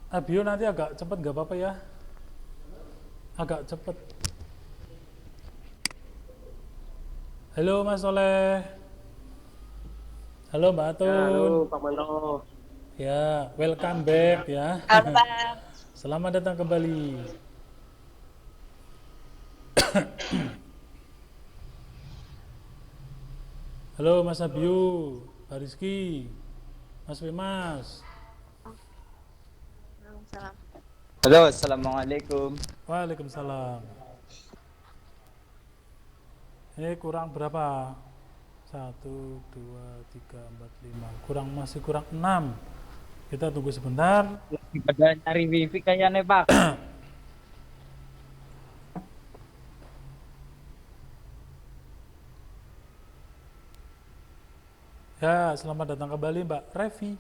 Abio nanti agak cepet nggak apa-apa ya, agak cepet. Halo Mas Soleh. Halo Mbak Atun. Ya, halo Pak Manto. Ya, welcome back ya. Halo Pak. Selamat datang kembali. Halo Mas Abio, Pak Rizky, Mas Wimas. Salam. Halo, assalamualaikum. Waalaikumsalam. Ini kurang berapa? 1, 2, 3, 4, 5. Masih kurang 6. Kita tunggu sebentar. Lagi pada nyari wifi kayaknya Pak. Ya, selamat datang kembali Mbak Revi.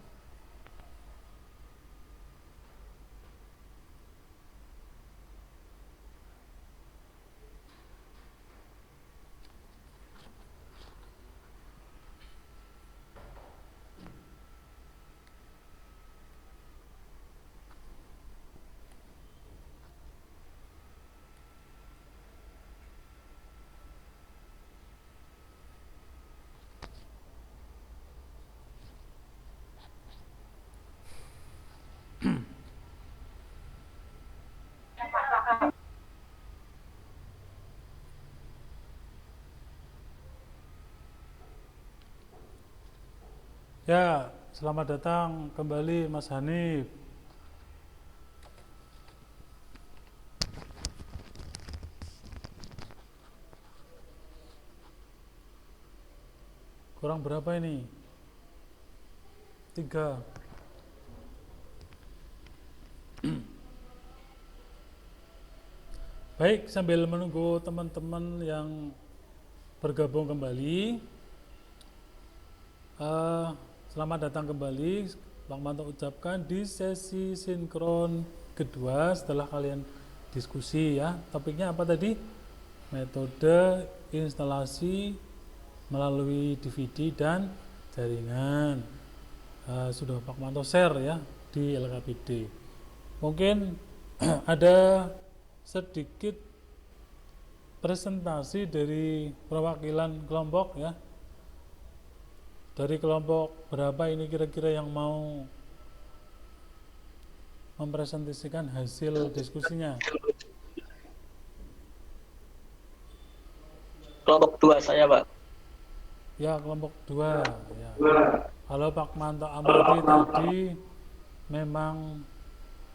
Ya, selamat datang kembali Mas Hanif. kurang berapa ini? 3. Baik, sambil menunggu teman-teman yang bergabung kembali, selamat datang kembali. Bang Manto ucapkan di sesi sinkron kedua setelah kalian diskusi ya. Topiknya apa tadi? Metode instalasi melalui DVD dan jaringan. Sudah Pak Manto share ya di LKPD. Mungkin ada sedikit presentasi dari perwakilan kelompok ya. Dari kelompok berapa ini kira-kira yang mau mempresentasikan hasil diskusinya? Kelompok 2 saya, Pak. Ya, kelompok 2 ya. Kalau Pak Manto Amati tadi memang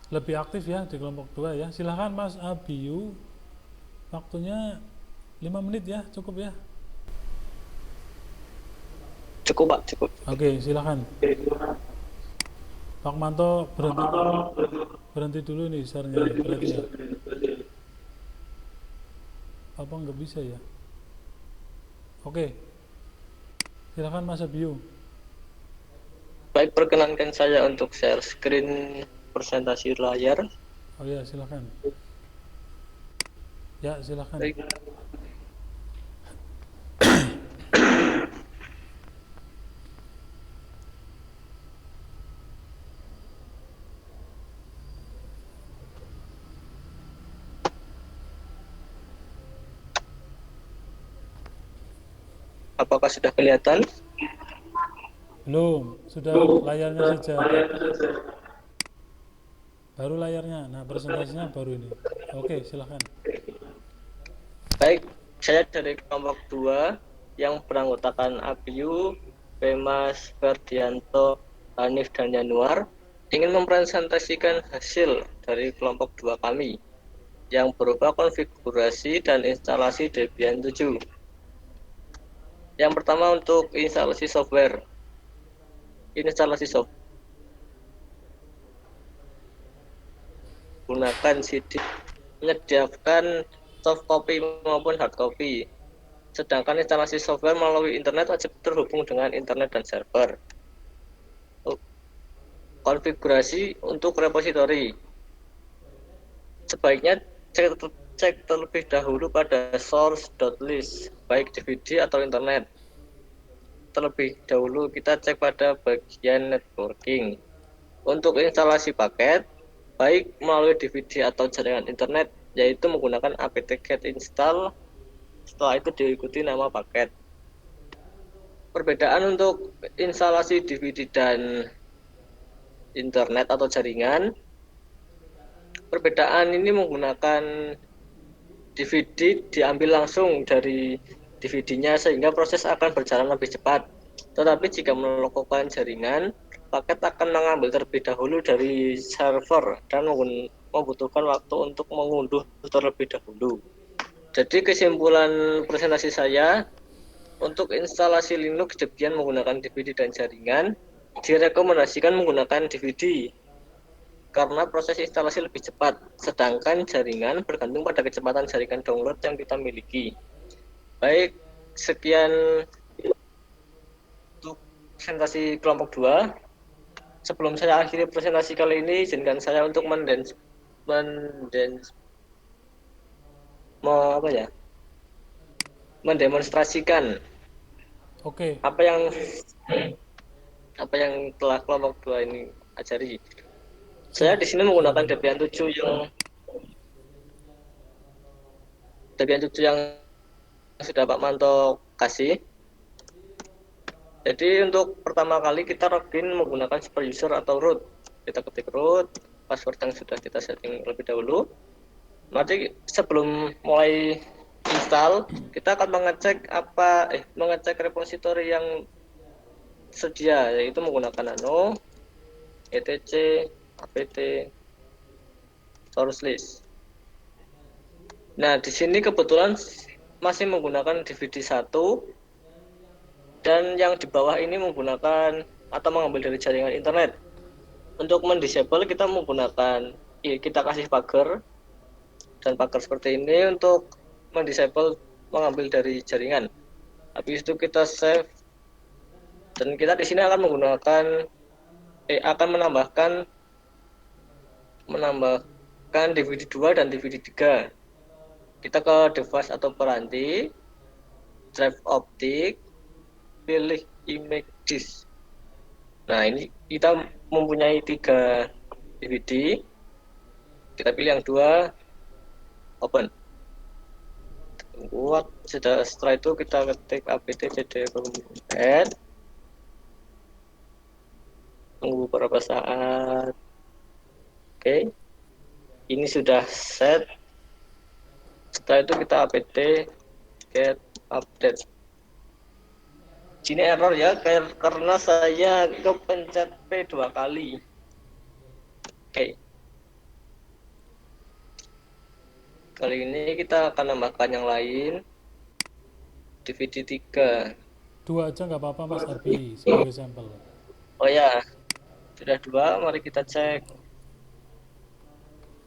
lebih aktif ya di kelompok 2 ya. Silahkan Mas Abiyu, waktunya 5 menit ya, cukup ya. Cukup, Pak, cukup. Oke, silahkan. Pak Manto berhenti dulu nih share-nya berarti ya. Apa nggak bisa ya? Oke, silahkan Mas Abiyu. Baik, perkenankan saya untuk share screen presentasi layar. Oh ya, silahkan. Ya, silahkan. Baik. Apakah sudah kelihatan? Belum, sudah layarnya saja. Baru layarnya. Nah, presentasinya baru ini. Oke, silahkan. Baik, saya dari kelompok 2 yang beranggotakan Abiyu, Pemas, Ferdianto, Hanif, dan Januar ingin mempresentasikan hasil dari kelompok 2 kami yang berupa konfigurasi dan instalasi Debian 7. Yang pertama untuk instalasi software. Instalasi software gunakan CD, menyediakan soft copy maupun hard copy. Sedangkan instalasi software melalui internet wajib terhubung dengan internet dan server. Konfigurasi untuk repositori. Sebaiknya cek terlebih dahulu pada source.list, baik DVD atau internet. Terlebih dahulu kita cek pada bagian networking. Untuk instalasi paket, baik melalui DVD atau jaringan internet, yaitu menggunakan apt-get install, setelah itu diikuti nama paket. Perbedaan untuk instalasi DVD dan internet atau jaringan, perbedaan ini menggunakan DVD diambil langsung dari DVD-nya sehingga proses akan berjalan lebih cepat. Tetapi jika melakukan jaringan, paket akan mengambil terlebih dahulu dari server dan membutuhkan waktu untuk mengunduh terlebih dahulu. Jadi kesimpulan presentasi saya, untuk instalasi Linux Debian menggunakan DVD dan jaringan, direkomendasikan menggunakan DVD karena proses instalasi lebih cepat, sedangkan jaringan bergantung pada kecepatan jaringan download yang kita miliki. Baik, sekian untuk presentasi kelompok 2. Sebelum saya akhiri presentasi kali ini, izinkan saya untuk mendemonstrasikan Oke. apa yang telah kelompok 2 ini ajari. Saya di sini menggunakan Debian 7 yang sudah Pak Manto kasih. Jadi untuk pertama kali kita login menggunakan super user atau root. Kita ketik root, password yang sudah kita setting lebih dahulu. Nanti sebelum mulai install, kita akan mengecek repository yang sedia, yaitu menggunakan nano, etc, apt, source list. Nah, di sini kebetulan masih menggunakan DVD 1 Dan yang di bawah ini menggunakan atau mengambil dari jaringan internet. Untuk mendisable kita menggunakan, kita kasih pagar, dan pagar seperti ini untuk mendisable mengambil dari jaringan. Habis itu kita save, dan kita di sini akan menggunakan akan menambahkan DVD 2 dan DVD 3. Kita ke device atau peranti, drive optik, pilih image disk. Nah, ini kita mempunyai 3 DVD. Kita pilih yang 2, open. Buat setelah itu kita ketik apt cd add. Tunggu beberapa saat. Oke. Ini sudah set. Setelah itu kita apt get update. Sini error ya, karena saya kepencet P 2 kali. Oke. Kali ini kita akan nambahkan yang lain. DVD 3. 2 aja nggak apa-apa Mas Arbi, sebagai sampel. Oh ya, sudah 2. Mari kita cek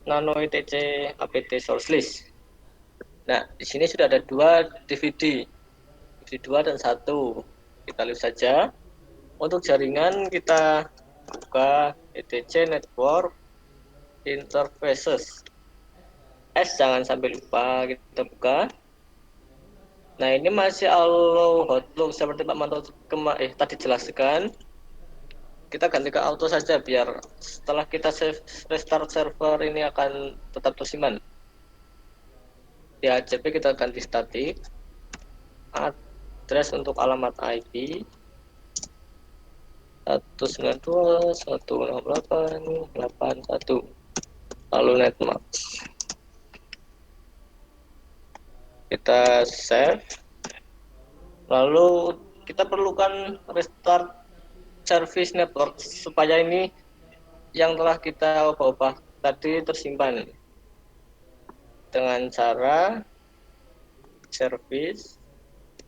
nano etc apt source list. Nah, di sini sudah ada 2 DVD 2 dan 1. Kita lihat saja. Untuk jaringan kita buka etc network interfaces. Jangan sampai lupa kita buka. Nah, ini masih allow hotloop seperti Pak Manto tadi jelaskan. Kita ganti ke auto saja biar setelah kita restart server ini akan tetap tersimpan. Di HCP kita ganti static. Address untuk alamat IP 192.168.81. Lalu netmask. Kita save. Lalu kita perlukan restart service network supaya ini yang telah kita ubah tadi tersimpan dengan cara service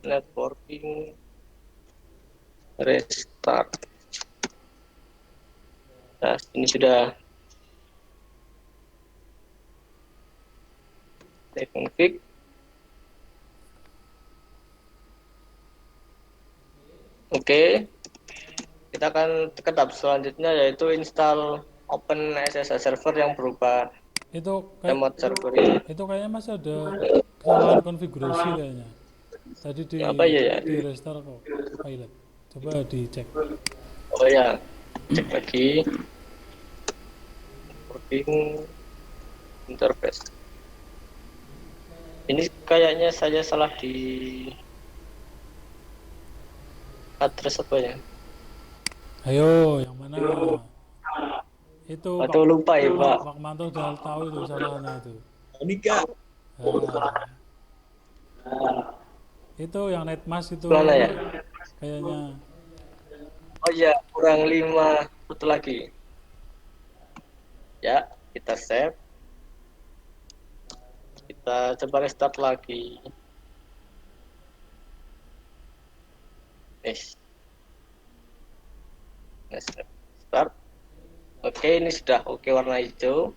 networking restart. Nah, ini sudah config. Oke, kita akan ke tahap selanjutnya yaitu install Open SSH server yang berupa remote server ini. Itu kayaknya masih ada kesalahan konfigurasi kayaknya. Tadi di restart kok pilot. Coba dicek. Oh ya, cek lagi. Working interface. Ini kayaknya saya salah di address apa ya? Ayo, yang mana? Itu atau lupa ya Pak? Pak Manto udah tahu itu salahnya itu. Monika. Itu yang netmask itu. Mana ya? Kayaknya. Oh ya, kurang 5 satu lagi. Ya, kita save. Kita coba restart lagi. Start. Oke, ini sudah oke warna hijau.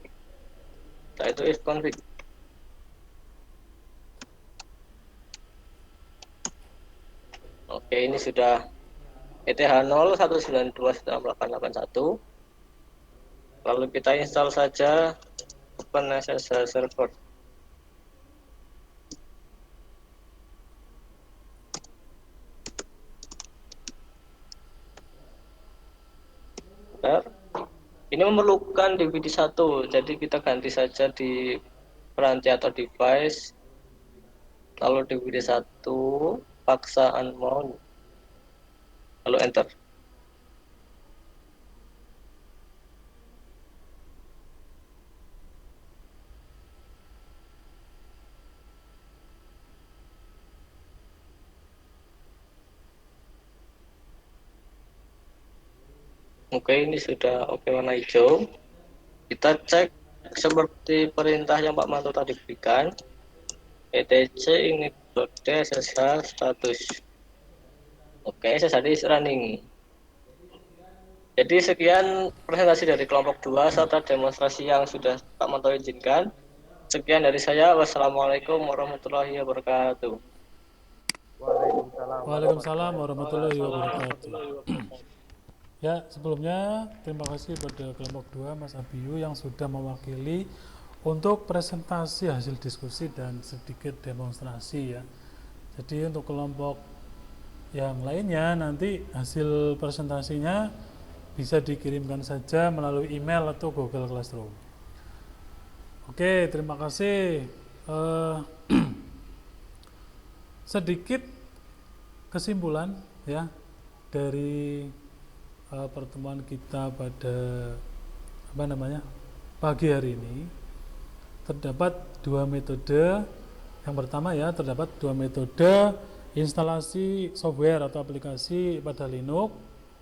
Setelah itu if config. Oke, ini sudah ETH0 192.168.81. Lalu kita install saja Open SSH server. Ini memerlukan DVD 1, jadi kita ganti saja di peranti atau device. Lalu DVD 1, paksa unmount. Lalu enter. Oke, ini sudah oke warna hijau. Kita cek seperti perintah yang Pak Manto tadi berikan. etc init.d ssh status. Oke, session is running. Jadi sekian presentasi dari kelompok 2 serta demonstrasi yang sudah Pak Manto izinkan. Sekian dari saya. Wassalamualaikum warahmatullahi wabarakatuh. Waalaikumsalam warahmatullahi wabarakatuh. Ya, sebelumnya terima kasih pada kelompok 2 Mas Abiyu yang sudah mewakili untuk presentasi hasil diskusi dan sedikit demonstrasi ya. Jadi untuk kelompok yang lainnya nanti hasil presentasinya bisa dikirimkan saja melalui email atau Google Classroom. Oke, terima kasih. Sedikit kesimpulan ya dari pertemuan kita pada pagi hari ini. Terdapat dua metode. Yang pertama ya, terdapat dua metode instalasi software atau aplikasi pada Linux.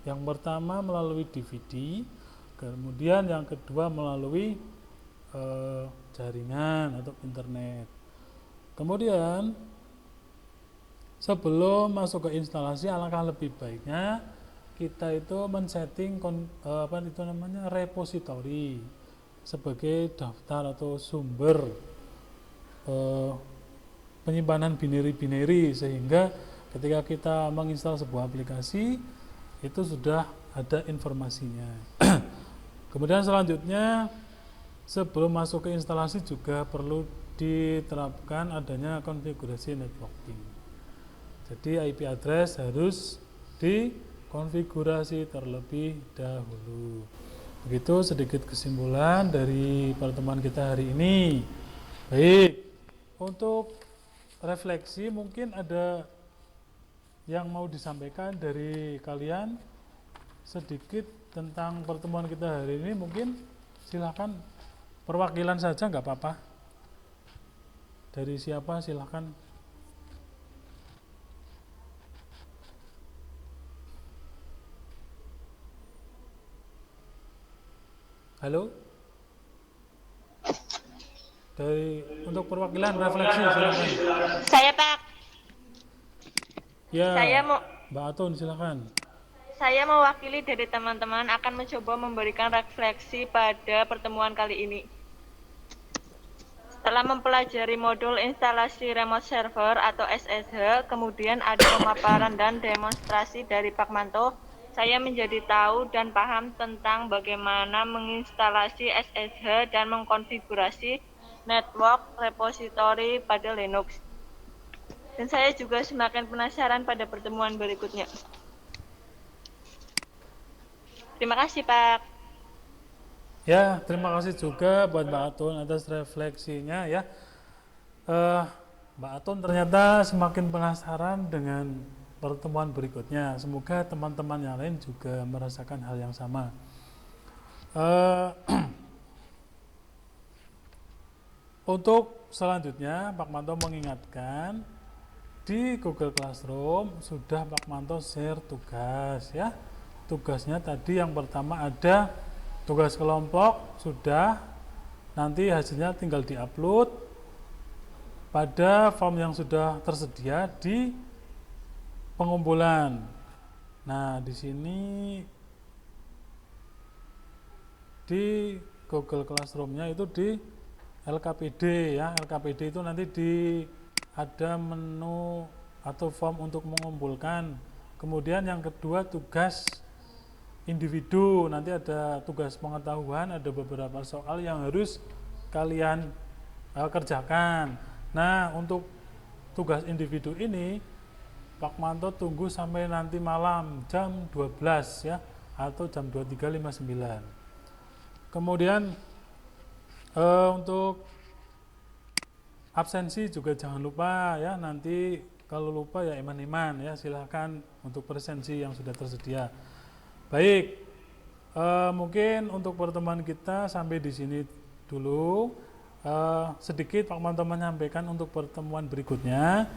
Yang pertama melalui DVD, kemudian yang kedua melalui jaringan atau internet. Kemudian sebelum masuk ke instalasi, alangkah lebih baiknya kita itu men-setting repository sebagai daftar atau sumber penyimpanan binary sehingga ketika kita menginstal sebuah aplikasi itu sudah ada informasinya. Kemudian selanjutnya sebelum masuk ke instalasi juga perlu diterapkan adanya konfigurasi networking. Jadi IP address harus dikonfigurasi terlebih dahulu. Begitu sedikit kesimpulan dari pertemuan kita hari ini. Baik, untuk refleksi mungkin ada yang mau disampaikan dari kalian sedikit tentang pertemuan kita hari ini, mungkin silakan perwakilan saja nggak apa-apa. Dari siapa silakan. Halo? Untuk perwakilan refleksi silakan. Saya Pak. Ya, Saya Mbak Atun silakan. Saya mewakili dari teman-teman akan mencoba memberikan refleksi pada pertemuan kali ini. Setelah mempelajari modul instalasi remote server atau SSH, kemudian ada pemaparan dan demonstrasi dari Pak Manto, saya menjadi tahu dan paham tentang bagaimana menginstalasi SSH dan mengkonfigurasi network repository pada Linux. Dan saya juga semakin penasaran pada pertemuan berikutnya. Terima kasih, Pak. Ya, terima kasih juga buat Mbak Atun atas refleksinya ya. Mbak Atun ternyata semakin penasaran dengan pertemuan berikutnya. Semoga teman-teman yang lain juga merasakan hal yang sama. Untuk selanjutnya, Pak Manto mengingatkan di Google Classroom sudah Pak Manto share tugas ya. Tugasnya tadi yang pertama ada tugas kelompok sudah, nanti hasilnya tinggal diupload pada form yang sudah tersedia di pengumpulan. Nah, di sini di Google Classroom-nya itu di LKPD ya. LKPD itu nanti ada menu atau form untuk mengumpulkan. Kemudian yang kedua tugas individu, nanti ada tugas pengetahuan, ada beberapa soal yang harus kalian kerjakan. Nah, untuk tugas individu ini Pak Manto tunggu sampai nanti malam jam 12 ya, atau jam 23.59. Kemudian untuk absensi juga jangan lupa ya, nanti kalau lupa ya iman-iman ya, silahkan untuk presensi yang sudah tersedia. Baik, mungkin untuk pertemuan kita sampai di sini dulu. Sedikit Pak Manto menyampaikan untuk pertemuan berikutnya.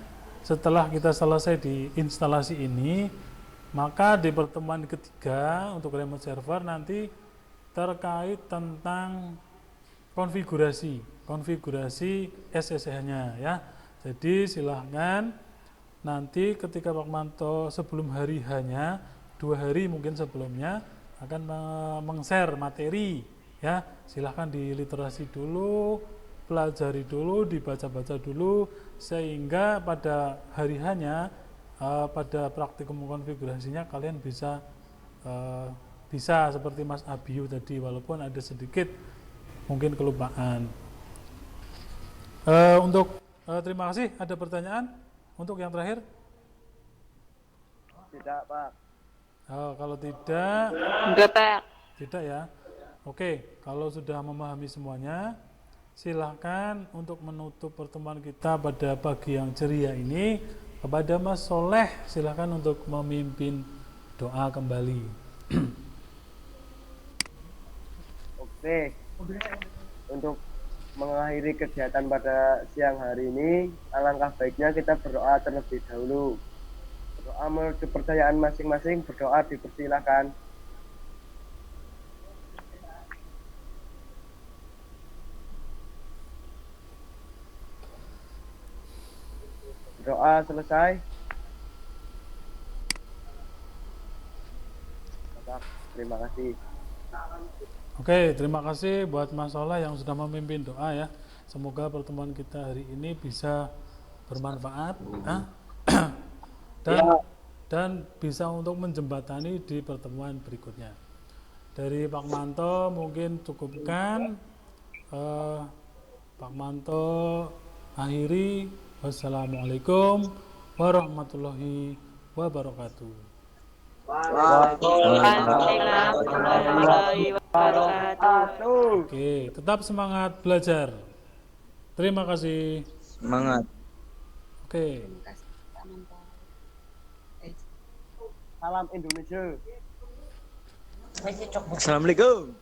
Setelah kita selesai di instalasi ini, maka di pertemuan ketiga untuk remote server nanti terkait tentang konfigurasi SSH-nya ya. Jadi silahkan nanti ketika Pak Manto sebelum hari hanya 2 hari mungkin sebelumnya akan meng-share materi ya, silahkan diliterasi dulu, pelajari dulu, dibaca-baca dulu, sehingga pada hari hanya pada praktikum konfigurasinya kalian bisa seperti Mas Abiyu tadi, walaupun ada sedikit mungkin kelupaan. Terima kasih. Ada pertanyaan untuk yang terakhir? Tidak, Pak. Kalau tidak, Enggak, Pak. tidak ya. Oke, kalau sudah memahami semuanya, silakan untuk menutup pertemuan kita pada pagi yang ceria ini, kepada Mas Soleh silakan untuk memimpin doa kembali. Oke. Untuk mengakhiri kegiatan pada siang hari ini, alangkah baiknya kita berdoa terlebih dahulu. Berdoa menurut kepercayaan masing-masing, berdoa dipersilakan. Doa selesai. Terima kasih. Oke, terima kasih buat Mas Soleh yang sudah memimpin doa ya. Semoga pertemuan kita hari ini bisa bermanfaat dan bisa untuk menjembatani di pertemuan berikutnya. Dari Pak Manto mungkin cukupkan. Pak Manto akhiri. Wassalamualaikum warahmatullahi wabarakatuh. Warahmatullahi wabarakatuh. Oke, tetap semangat belajar. Terima kasih. Semangat. Oke. Salam Indonesia. Assalamualaikum.